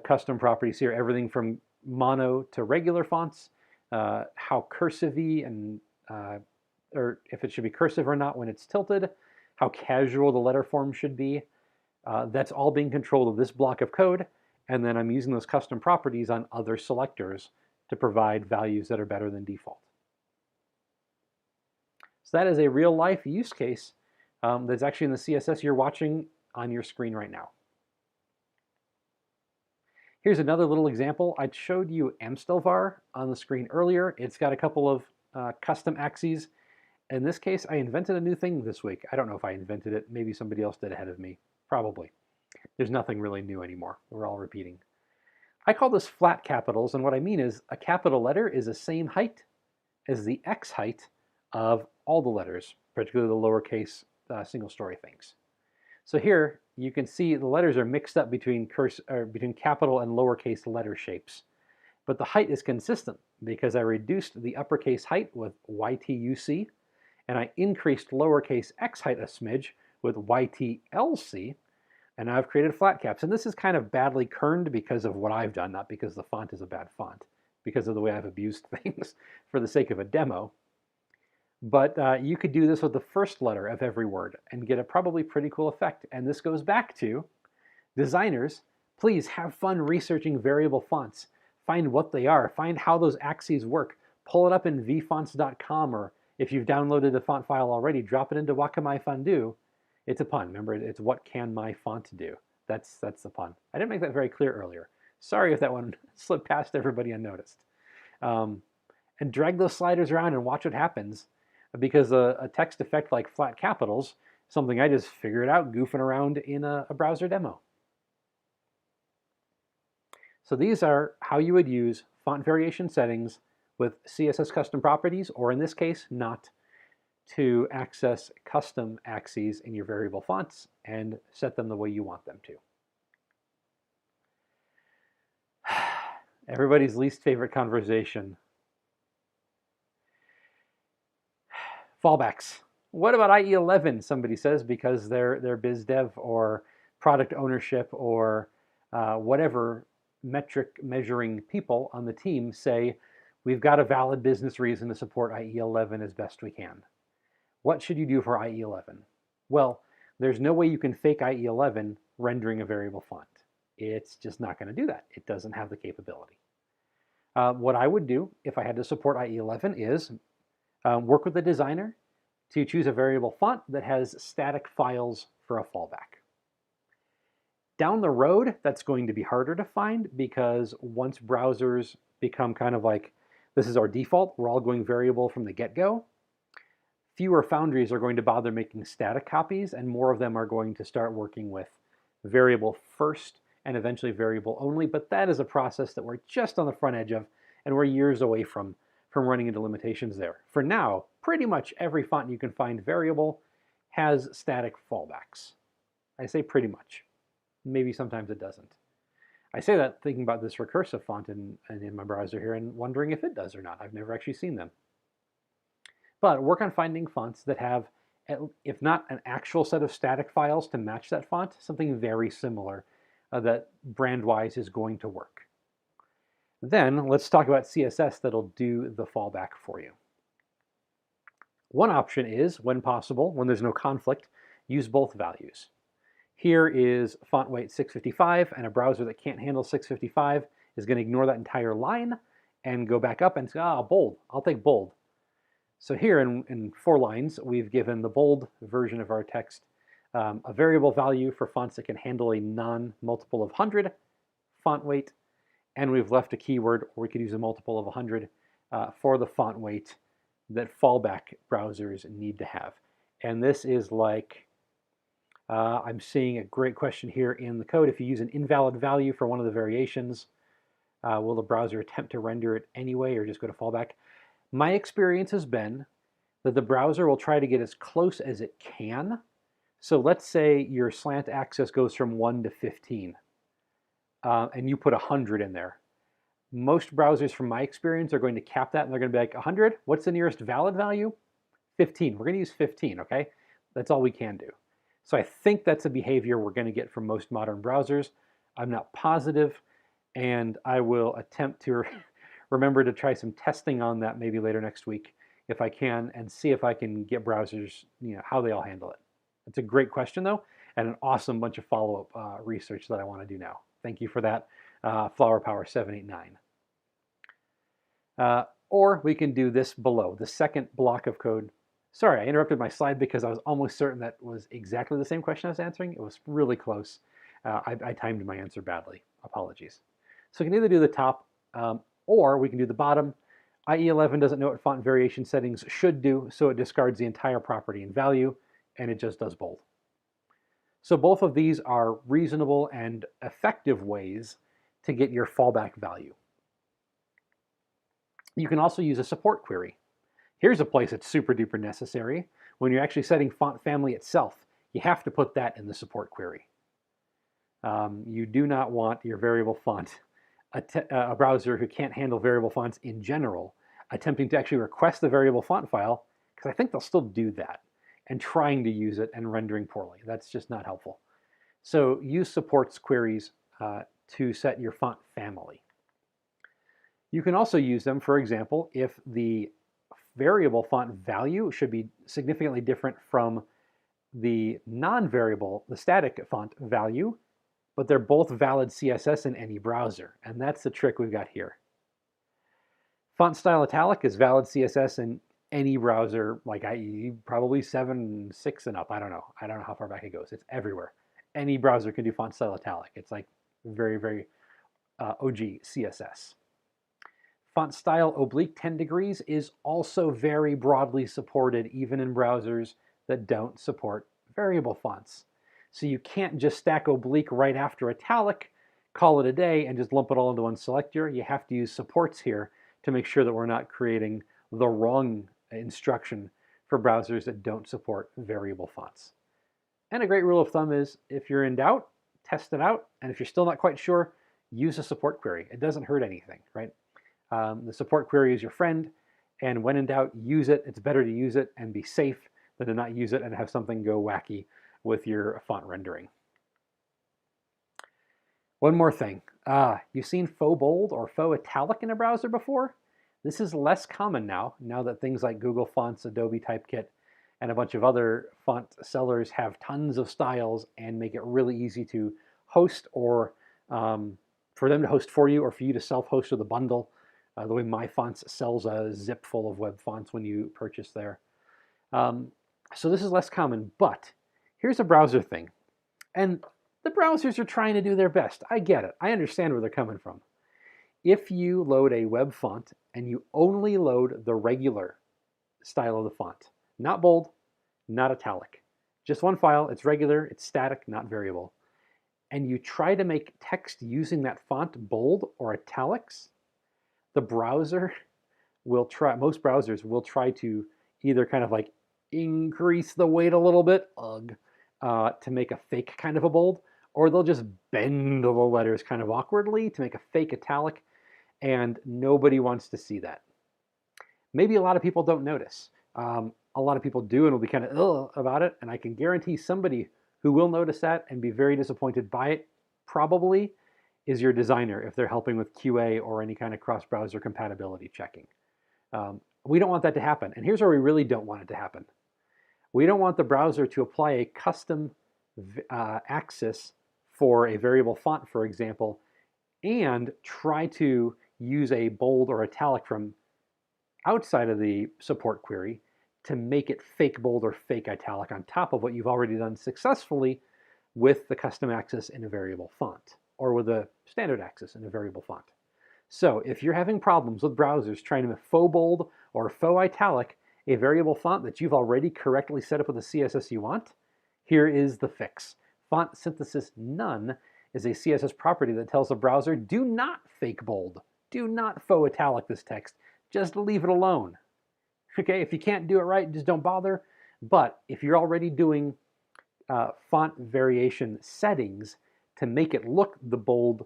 custom properties here, everything from mono to regular fonts, how cursive-y and or if it should be cursive or not when it's tilted, how casual the letter form should be. That's all being controlled of this block of code, and then I'm using those custom properties on other selectors to provide values that are better than default. So that is a real-life use case that's actually in the CSS you're watching on your screen right now. Here's another little example. I showed you Amstelvar on the screen earlier. It's got a couple of custom axes. In this case, I invented a new thing this week. I don't know if I invented it. Maybe somebody else did ahead of me. Probably. There's nothing really new anymore. We're all repeating. I call this flat capitals, and what I mean is a capital letter is the same height as the X height of all the letters, particularly the lowercase single-story things. So here you can see the letters are mixed up between capital and lowercase letter shapes. But the height is consistent because I reduced the uppercase height with YTUC, and I increased lowercase x height a smidge with YTLC, and now I've created flat caps. And this is kind of badly kerned because of what I've done, not because the font is a bad font, because of the way I've abused things for the sake of a demo. But you could do this with the first letter of every word and get a probably pretty cool effect. And this goes back to designers, please have fun researching variable fonts. Find what they are, find how those axes work, pull it up in vfonts.com, or if you've downloaded a font file already, drop it into Wacom Fondue. It's a pun. Remember, it's what can my font do? That's the pun. I didn't make that very clear earlier. Sorry if that one slipped past everybody unnoticed. And drag those sliders around and watch what happens, because a text effect like flat capitals, something I just figured out goofing around in a browser demo. So these are how you would use font variation settings with CSS Custom Properties, or in this case, not, to access custom axes in your variable fonts and set them the way you want them to. Everybody's least favorite conversation. Fallbacks. What about IE11, somebody says, because they're biz dev or product ownership or whatever metric measuring people on the team say, we've got a valid business reason to support IE11 as best we can. What should you do for IE11? Well, there's no way you can fake IE11 rendering a variable font. It's just not going to do that. It doesn't have the capability. What I would do if I had to support IE11 is work with the designer to choose a variable font that has static files for a fallback. Down the road, that's going to be harder to find because once browsers become kind of like, this is our default, we're all going variable from the get-go, fewer foundries are going to bother making static copies, and more of them are going to start working with variable first and eventually variable only, but that is a process that we're just on the front edge of, and we're years away from running into limitations there. For now, pretty much every font you can find variable has static fallbacks. I say pretty much. Maybe sometimes it doesn't. I say that thinking about this recursive font in my browser here and wondering if it does or not. I've never actually seen them. But work on finding fonts that have, if not an actual set of static files to match that font, something very similar that brand-wise is going to work. Then let's talk about CSS that'll do the fallback for you. One option is, when possible, when there's no conflict, use both values. Here is font weight 655, and a browser that can't handle 655 is going to ignore that entire line and go back up and say, ah, bold, I'll take bold. So here in 4 lines, we've given the bold version of our text a variable value for fonts that can handle a non-multiple of 100 font weight, and we've left a keyword, or we could use a multiple of 100 for the font weight that fallback browsers need to have. And this is like, I'm seeing a great question here in the code. If you use an invalid value for one of the variations, will the browser attempt to render it anyway or just go to fallback? My experience has been that the browser will try to get as close as it can. So let's say your slant axis goes from 1 to 15, and you put 100 in there. Most browsers, from my experience, are going to cap that, and they're going to be like, 100? What's the nearest valid value? 15. We're going to use 15, okay? That's all we can do. So I think that's a behavior we're going to get from most modern browsers. I'm not positive, and I will attempt to remember to try some testing on that maybe later next week if I can, and see if I can get browsers, how they all handle it. It's a great question, though, and an awesome bunch of follow-up research that I want to do now. Thank you for that, Flower Power 789. Or we can do this below, the second block of code. Sorry, I interrupted my slide because I was almost certain that was exactly the same question I was answering. It was really close. I timed my answer badly. Apologies. So we can either do the top or we can do the bottom. IE11 doesn't know what font variation settings should do, so it discards the entire property and value, and it just does bold. So both of these are reasonable and effective ways to get your fallback value. You can also use a support query. Here's a place that's super duper necessary. When you're actually setting font family itself, you have to put that in the support query. You do not want your variable font, a browser who can't handle variable fonts in general, attempting to actually request the variable font file, because I think they'll still do that, and trying to use it and rendering poorly. That's just not helpful. So use supports queries to set your font family. You can also use them, for example, if the variable font value should be significantly different from the non-variable, the static font value, but they're both valid CSS in any browser, and that's the trick we've got here. Font style Italic is valid CSS in any browser, like IE, probably 7, 6 and up. I don't know how far back it goes. It's everywhere. Any browser can do font style Italic. It's like very, very OG CSS. Font style oblique 10 degrees is also very broadly supported, even in browsers that don't support variable fonts. So you can't just stack oblique right after Italic, call it a day, and just lump it all into one selector. You have to use supports here to make sure that we're not creating the wrong instruction for browsers that don't support variable fonts. And a great rule of thumb is, if you're in doubt, test it out, and if you're still not quite sure, use a support query. It doesn't hurt anything, right? The support query is your friend, and when in doubt, use it. It's better to use it and be safe than to not use it and have something go wacky with your font rendering. One more thing. You've seen faux bold or faux italic in a browser before? This is less common now that things like Google Fonts, Adobe Typekit, and a bunch of other font sellers have tons of styles and make it really easy to host, or for them to host for you, or for you to self-host with a bundle. The way MyFonts sells a zip full of web fonts when you purchase there. So this is less common, but here's a browser thing. And the browsers are trying to do their best. I get it. I understand where they're coming from. If you load a web font and you only load the regular style of the font, not bold, not italic, just one file, it's regular, it's static, not variable, and you try to make text using that font bold or italics, the browser will try, most browsers will try to either kind of like increase the weight a little bit, to make a fake kind of a bold, or they'll just bend the letters kind of awkwardly to make a fake italic, and nobody wants to see that. Maybe a lot of people don't notice. A lot of people do and will be kind of ugh about it, and I can guarantee somebody who will notice that and be very disappointed by it probably is your designer if they're helping with QA or any kind of cross-browser compatibility checking. We don't want that to happen, and here's where we really don't want it to happen. We don't want the browser to apply a custom axis for a variable font, for example, and try to use a bold or italic from outside of the support query to make it fake bold or fake italic on top of what you've already done successfully with the custom axis in a variable font, or with a standard axis in a variable font. So if you're having problems with browsers trying to faux bold or faux italic a variable font that you've already correctly set up with the CSS you want, here is the fix. Font synthesis none is a CSS property that tells the browser, do not fake bold, do not faux italic this text, just leave it alone. Okay, if you can't do it right, just don't bother. But if you're already doing font variation settings to make it look the bold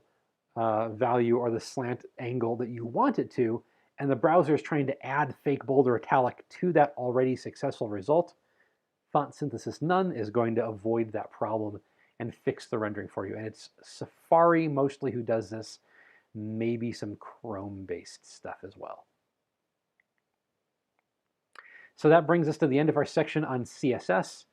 value or the slant angle that you want it to, and the browser is trying to add fake bold or italic to that already successful result, font synthesis none is going to avoid that problem and fix the rendering for you. And it's Safari mostly who does this, maybe some Chrome-based stuff as well. So that brings us to the end of our section on CSS.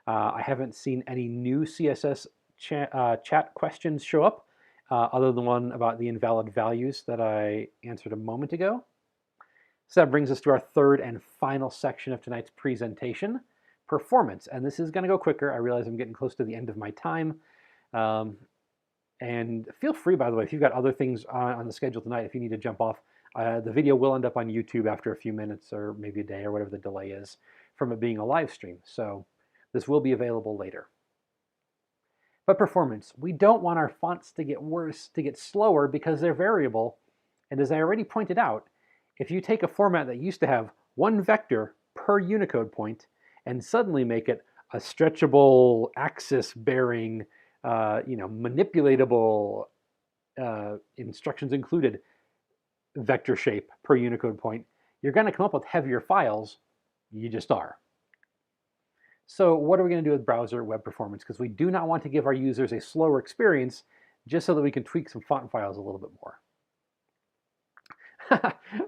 I haven't seen any new CSS chat questions show up, other than one about the invalid values that I answered a moment ago. So that brings us to our third and final section of tonight's presentation, performance. And this is going to go quicker. I realize I'm getting close to the end of my time. And feel free, by the way, if you've got other things on the schedule tonight, if you need to jump off, the video will end up on YouTube after a few minutes or maybe a day or whatever the delay is from it being a live stream. So this will be available later. But performance, we don't want our fonts to get worse, to get slower because they're variable. And as I already pointed out, if you take a format that used to have one vector per Unicode point and suddenly make it a stretchable, axis-bearing, manipulatable, instructions included vector shape per Unicode point, you're going to come up with heavier files. You just are. So what are we going to do with browser web performance? Because we do not want to give our users a slower experience just so that we can tweak some font files a little bit more.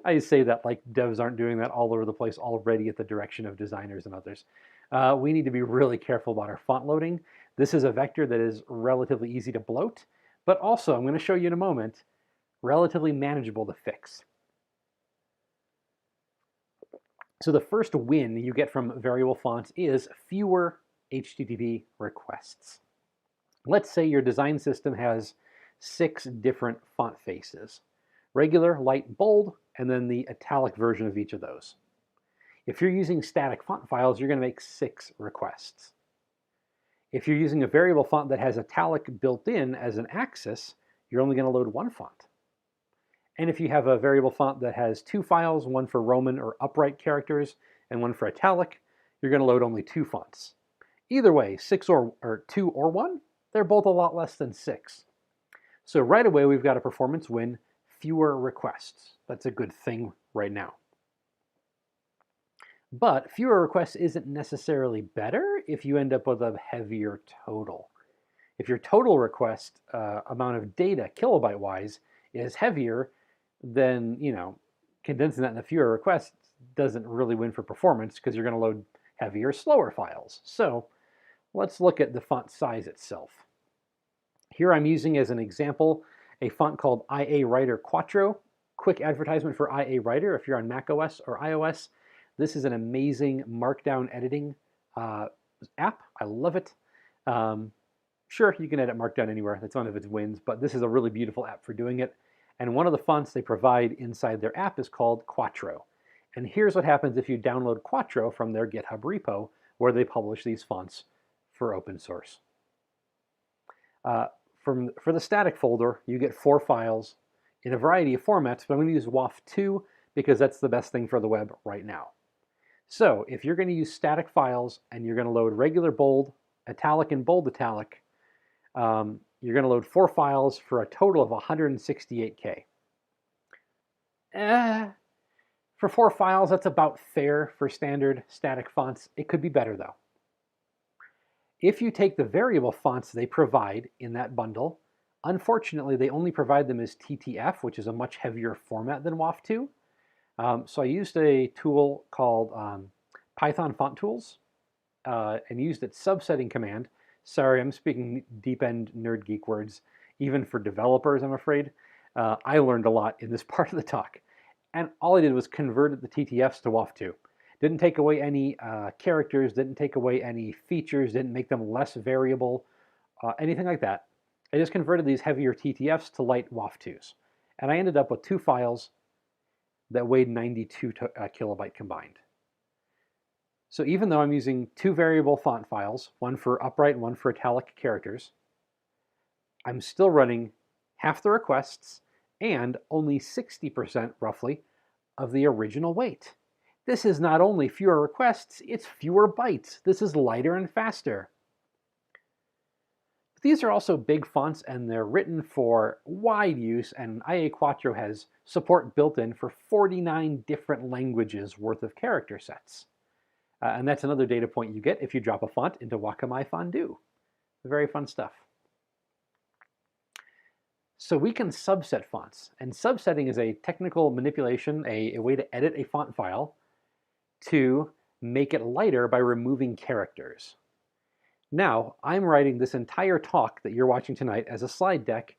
I say that like devs aren't doing that all over the place already at the direction of designers and others. We need to be really careful about our font loading. This is a vector that is relatively easy to bloat, but also, I'm going to show you in a moment, relatively manageable to fix. So the first win you get from variable fonts is fewer HTTP requests. Let's say your design system has 6 different font faces: regular, light, bold, and then the italic version of each of those. If you're using static font files, you're going to make 6 requests. If you're using a variable font that has italic built in as an axis, you're only going to load 1 font. And if you have a variable font that has 2 files, one for Roman or upright characters and one for italic, you're going to load only 2 fonts. Either way, 6 or 2 or 1, they're both a lot less than 6. So right away, we've got a performance win, fewer requests. That's a good thing right now. But fewer requests isn't necessarily better if you end up with a heavier total. If your total request amount of data, kilobyte-wise, is heavier, then, condensing that into fewer requests doesn't really win for performance because you're going to load heavier, slower files. So let's look at the font size itself. Here I'm using as an example a font called IA Writer Quattro. Quick advertisement for IA Writer if you're on macOS or iOS. This is an amazing markdown editing app. I love it. Sure, you can edit markdown anywhere. That's one of its wins, but this is a really beautiful app for doing it. And one of the fonts they provide inside their app is called Quattro. And here's what happens if you download Quattro from their GitHub repo, where they publish these fonts for open source. For the static folder, you get 4 files in a variety of formats, but I'm going to use WAF2 because that's the best thing for the web right now. So if you're going to use static files and you're going to load regular bold, italic, and bold italic, you're going to load 4 files for a total of 168K. For 4 files, that's about fair for standard static fonts. It could be better though. If you take the variable fonts they provide in that bundle, unfortunately they only provide them as TTF, which is a much heavier format than WAF2. So I used a tool called Python Font Tools and used its subsetting command. Sorry, I'm speaking deep-end nerd geek words, even for developers, I'm afraid. I learned a lot in this part of the talk. And all I did was converted the TTFs to WAF2. Didn't take away any characters, didn't take away any features, didn't make them less variable, anything like that. I just converted these heavier TTFs to light WAF2s. And I ended up with two files that weighed 92 kilobyte combined. So even though I'm using two variable font files, one for upright and one for italic characters, I'm still running half the requests and only 60% roughly of the original weight. This is not only fewer requests, it's fewer bytes. This is lighter and faster. But these are also big fonts and they're written for wide use, and IA Quattro has support built in for 49 different languages worth of character sets. And that's another data point you get if you drop a font into Wacom Fondue. Very fun stuff. So we can subset fonts, and subsetting is a technical manipulation, a way to edit a font file to make it lighter by removing characters. Now, I'm writing this entire talk that you're watching tonight as a slide deck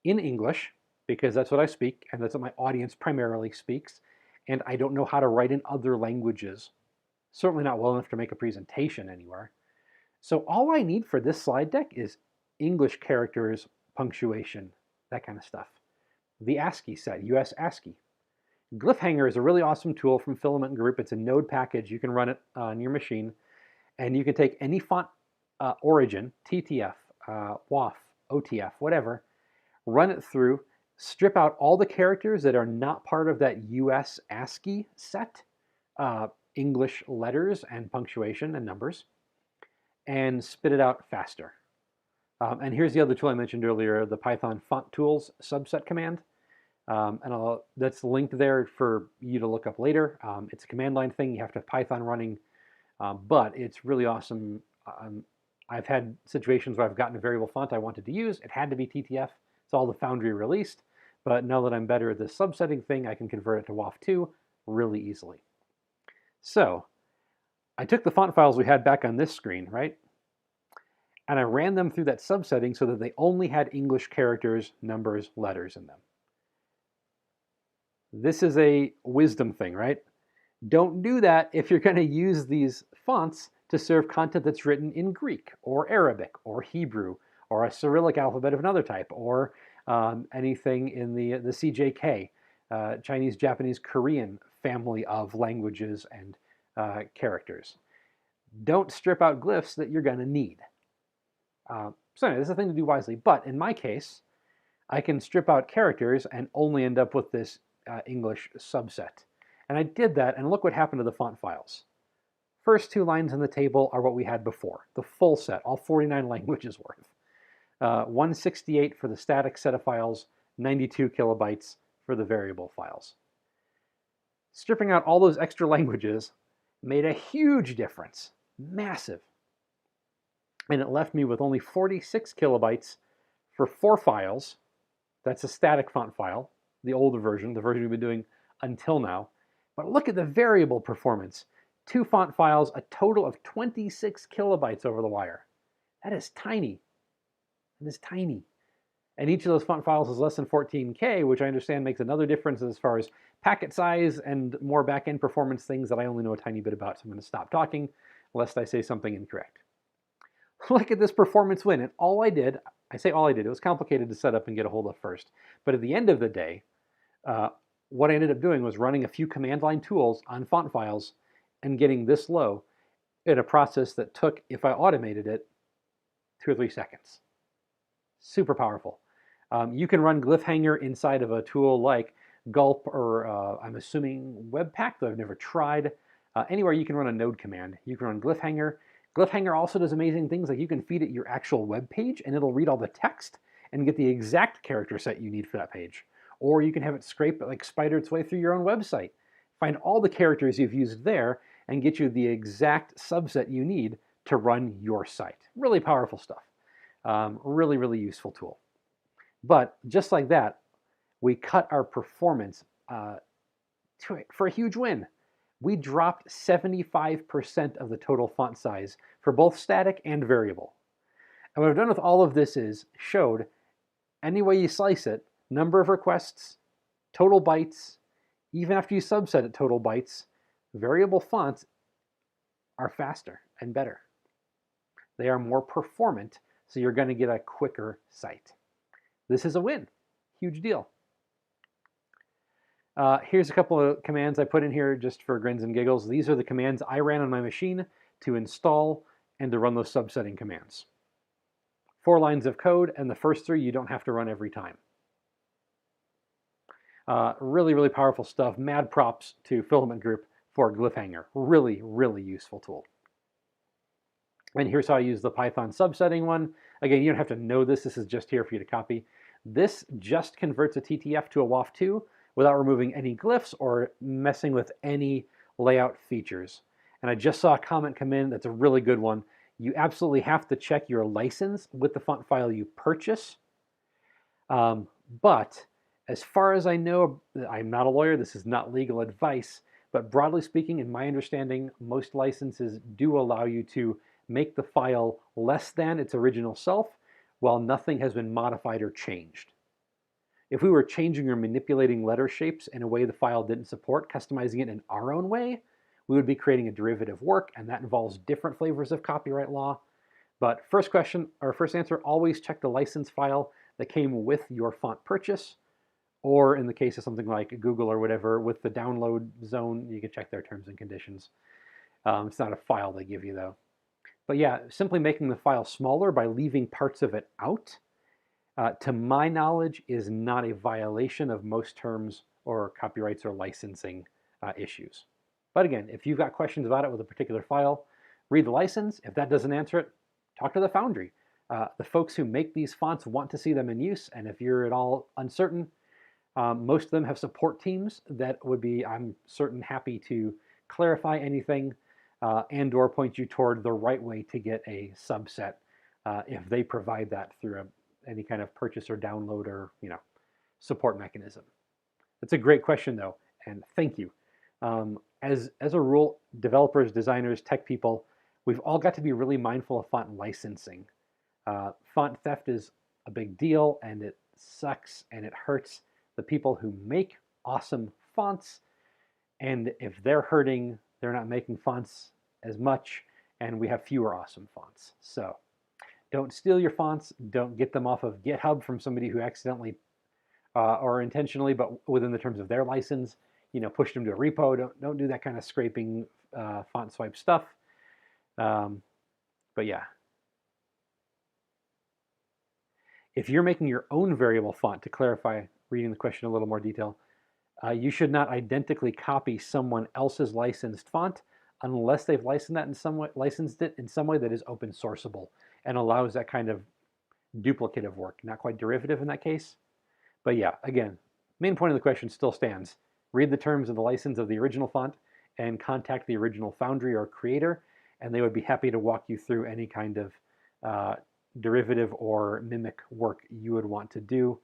in English, because that's what I speak, and that's what my audience primarily speaks, and I don't know how to write in other languages. Certainly not well enough to make a presentation anywhere. So all I need for this slide deck is English characters, punctuation, that kind of stuff. The ASCII set, US ASCII. Glyphhanger is a really awesome tool from Filament Group. It's a node package. You can run it on your machine, and you can take any font origin, TTF, WAF, OTF, whatever, run it through, strip out all the characters that are not part of that US ASCII set, English letters and punctuation and numbers, and spit it out faster. And here's the other tool I mentioned earlier, the Python font tools subset command. That's linked there for you to look up later. It's a command line thing. You have to have Python running, but it's really awesome. I've had situations where I've gotten a variable font I wanted to use. It had to be TTF. It's all the Foundry released. But now that I'm better at this subsetting thing, I can convert it to WAF2 really easily. So I took the font files we had back on this screen, right? And I ran them through that subsetting so that they only had English characters, numbers, letters in them. This is a wisdom thing, right? Don't do that if you're going to use these fonts to serve content that's written in Greek or Arabic or Hebrew or a Cyrillic alphabet of another type, or anything in the CJK, Chinese, Japanese, Korean family of languages and characters. Don't strip out glyphs that you're going to need. So anyway, this is a thing to do wisely, but in my case, I can strip out characters and only end up with this English subset. And I did that, and look what happened to the font files. First two lines in the table are what we had before, the full set, all 49 languages worth. 168 for the static set of files, 92 kilobytes for the variable files. Stripping out all those extra languages made a huge difference, massive. And it left me with only 46 kilobytes for 4 files. That's a static font file, the older version, the version we've been doing until now. But look at the variable performance. 2 font files, a total of 26 kilobytes over the wire. That is tiny. That is tiny. And each of those font files is less than 14K, which I understand makes another difference as far as packet size and more back-end performance things that I only know a tiny bit about. So I'm going to stop talking, lest I say something incorrect. Look at this performance win. And all I did, I say all I did, it was complicated to set up and get a hold of first. But at the end of the day, what I ended up doing was running a few command line tools on font files and getting this low in a process that took, if I automated it, 2 or 3 seconds. Super powerful. You can run Glyphhanger inside of a tool like Gulp or I'm assuming Webpack, though I've never tried. Anywhere you can run a node command. You can run Glyphhanger. Glyphhanger also does amazing things, like you can feed it your actual web page and it'll read all the text and get the exact character set you need for that page. Or you can have it scrape, like spider its way through your own website. Find all the characters you've used there and get you the exact subset you need to run your site. Really powerful stuff. Really, really useful tool. But just like that, we cut our performance for a huge win. We dropped 75% of the total font size for both static and variable. And what I've done with all of this is showed any way you slice it, number of requests, total bytes, even after you subset it total bytes, variable fonts are faster and better. They are more performant, so you're going to get a quicker site. This is a win. Huge deal. Here's a couple of commands I put in here just for grins and giggles. These are the commands I ran on my machine to install and to run those subsetting commands. 4 lines of code, and the first 3 you don't have to run every time. Really, really powerful stuff. Mad props to Filament Group for Glyphhanger. Really, really useful tool. And here's how I use the Python subsetting one. Again, you don't have to know this. This is just here for you to copy. This just converts a TTF to a WAF2 without removing any glyphs or messing with any layout features. And I just saw a comment come in that's a really good one. You absolutely have to check your license with the font file you purchase. But as far as I know, I'm not a lawyer, this is not legal advice, but broadly speaking, in my understanding, most licenses do allow you to make the file less than its original self while nothing has been modified or changed. If we were changing or manipulating letter shapes in a way the file didn't support, customizing it in our own way, we would be creating a derivative work, and that involves different flavors of copyright law. But first answer, always check the license file that came with your font purchase, or in the case of something like Google or whatever, with the download zone, you can check their terms and conditions. It's not a file they give you though. But yeah, simply making the file smaller by leaving parts of it out, to my knowledge, is not a violation of most terms or copyrights or licensing issues. But again, if you've got questions about it with a particular file, read the license. If that doesn't answer it, talk to the Foundry. The folks who make these fonts want to see them in use, and if you're at all uncertain, most of them have support teams that would be, I'm certain, happy to clarify anything and or point you toward the right way to get a subset if they provide that through any kind of purchase or download or support mechanism. That's a great question though, and thank you. As a rule, developers, designers, tech people, we've all got to be really mindful of font licensing. Font theft is a big deal, and it sucks, and it hurts the people who make awesome fonts, and if they're hurting, they're not making fonts as much, and we have fewer awesome fonts. So don't steal your fonts. Don't get them off of GitHub from somebody who accidentally or intentionally, but within the terms of their license, push them to a repo. Don't do that kind of scraping font swipe stuff. But yeah. If you're making your own variable font, to clarify, reading the question in a little more detail, you should not identically copy someone else's licensed font unless they've licensed it in some way that is open sourceable and allows that kind of duplicative work. Not quite derivative in that case. But yeah, again, main point of the question still stands. Read the terms of the license of the original font and contact the original Foundry or creator, and they would be happy to walk you through any kind of derivative or mimic work you would want to do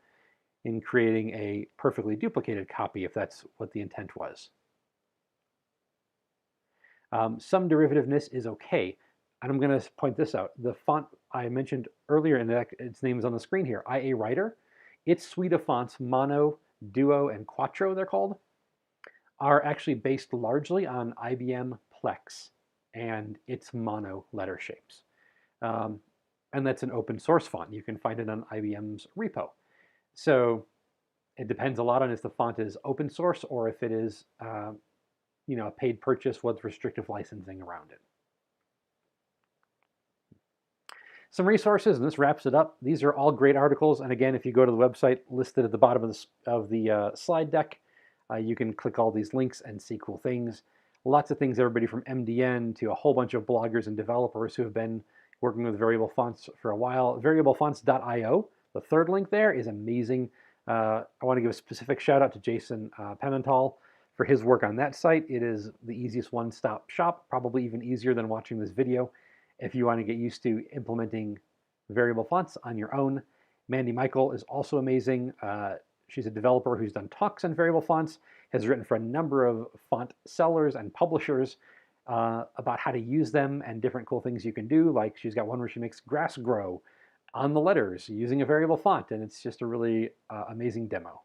in creating a perfectly duplicated copy if that's what the intent was. Some derivativeness is okay, and I'm going to point this out. The font I mentioned earlier, and its name is on the screen here, IA Writer, its suite of fonts, Mono, Duo, and Quattro they're called, are actually based largely on IBM Plex and its mono letter shapes. And that's an open source font. You can find it on IBM's repo. So it depends a lot on if the font is open source or if it is a paid purchase with restrictive licensing around it. Some resources, and this wraps it up. These are all great articles, and again, if you go to the website listed at the bottom of the slide deck, you can click all these links and see cool things. Lots of things, everybody from MDN to a whole bunch of bloggers and developers who have been working with variable fonts for a while. Variablefonts.io, the third link there, is amazing. I want to give a specific shout out to Jason Pimental for his work on that site. It is the easiest one-stop shop, probably even easier than watching this video if you want to get used to implementing variable fonts on your own. Mandy Michael is also amazing. She's a developer who's done talks on variable fonts, has written for a number of font sellers and publishers about how to use them and different cool things you can do. Like she's got one where she makes grass grow on the letters using a variable font, and it's just a really amazing demo.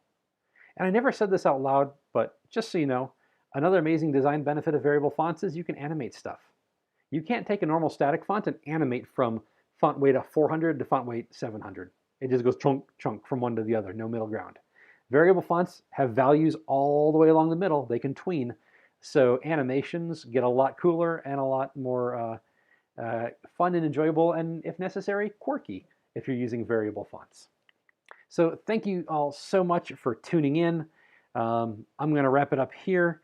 And I never said this out loud, but just so you know, another amazing design benefit of variable fonts is you can animate stuff. You can't take a normal static font and animate from font weight of 400 to font weight 700. It just goes chunk, chunk from one to the other, no middle ground. Variable fonts have values all the way along the middle. They can tween. So animations get a lot cooler and a lot more fun and enjoyable, and if necessary, quirky if you're using variable fonts. So thank you all so much for tuning in. I'm going to wrap it up here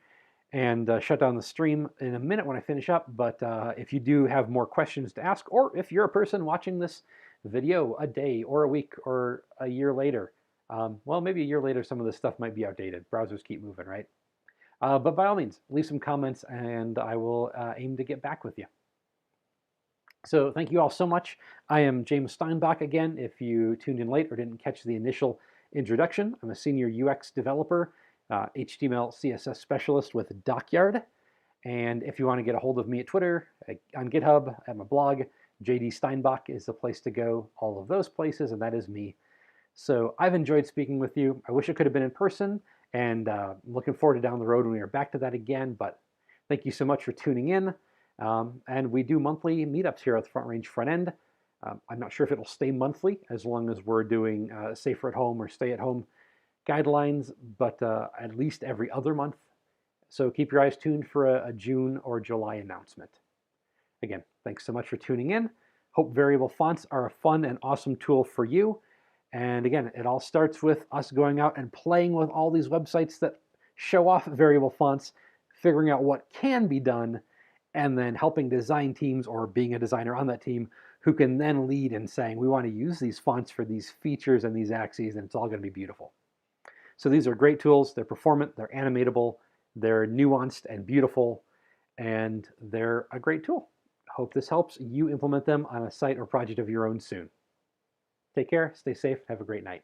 and shut down the stream in a minute when I finish up. But if you do have more questions to ask, or if you're a person watching this video a day or a week or a year later, well, maybe a year later, some of this stuff might be outdated. Browsers keep moving, right? But by all means, leave some comments and I will aim to get back with you. So thank you all so much. I am James Steinbach again, if you tuned in late or didn't catch the initial introduction. I'm a senior UX developer, HTML, CSS specialist with Dockyard. And if you want to get a hold of me at Twitter, on GitHub, at my blog, JD Steinbach is the place to go, all of those places, and that is me. So I've enjoyed speaking with you. I wish it could have been in person, and looking forward to down the road when we are back to that again, but thank you so much for tuning in. And we do monthly meetups here at the Front Range Front End. I'm not sure if it'll stay monthly as long as we're doing safer at home or stay at home guidelines, but at least every other month. So keep your eyes tuned for a June or July announcement. Again, thanks so much for tuning in. Hope variable fonts are a fun and awesome tool for you. And again, it all starts with us going out and playing with all these websites that show off variable fonts, figuring out what can be done, and then helping design teams or being a designer on that team who can then lead in saying, we want to use these fonts for these features and these axes, and it's all going to be beautiful. So these are great tools. They're performant, they're animatable, they're nuanced and beautiful, and they're a great tool. Hope this helps you implement them on a site or project of your own soon. Take care, stay safe, have a great night.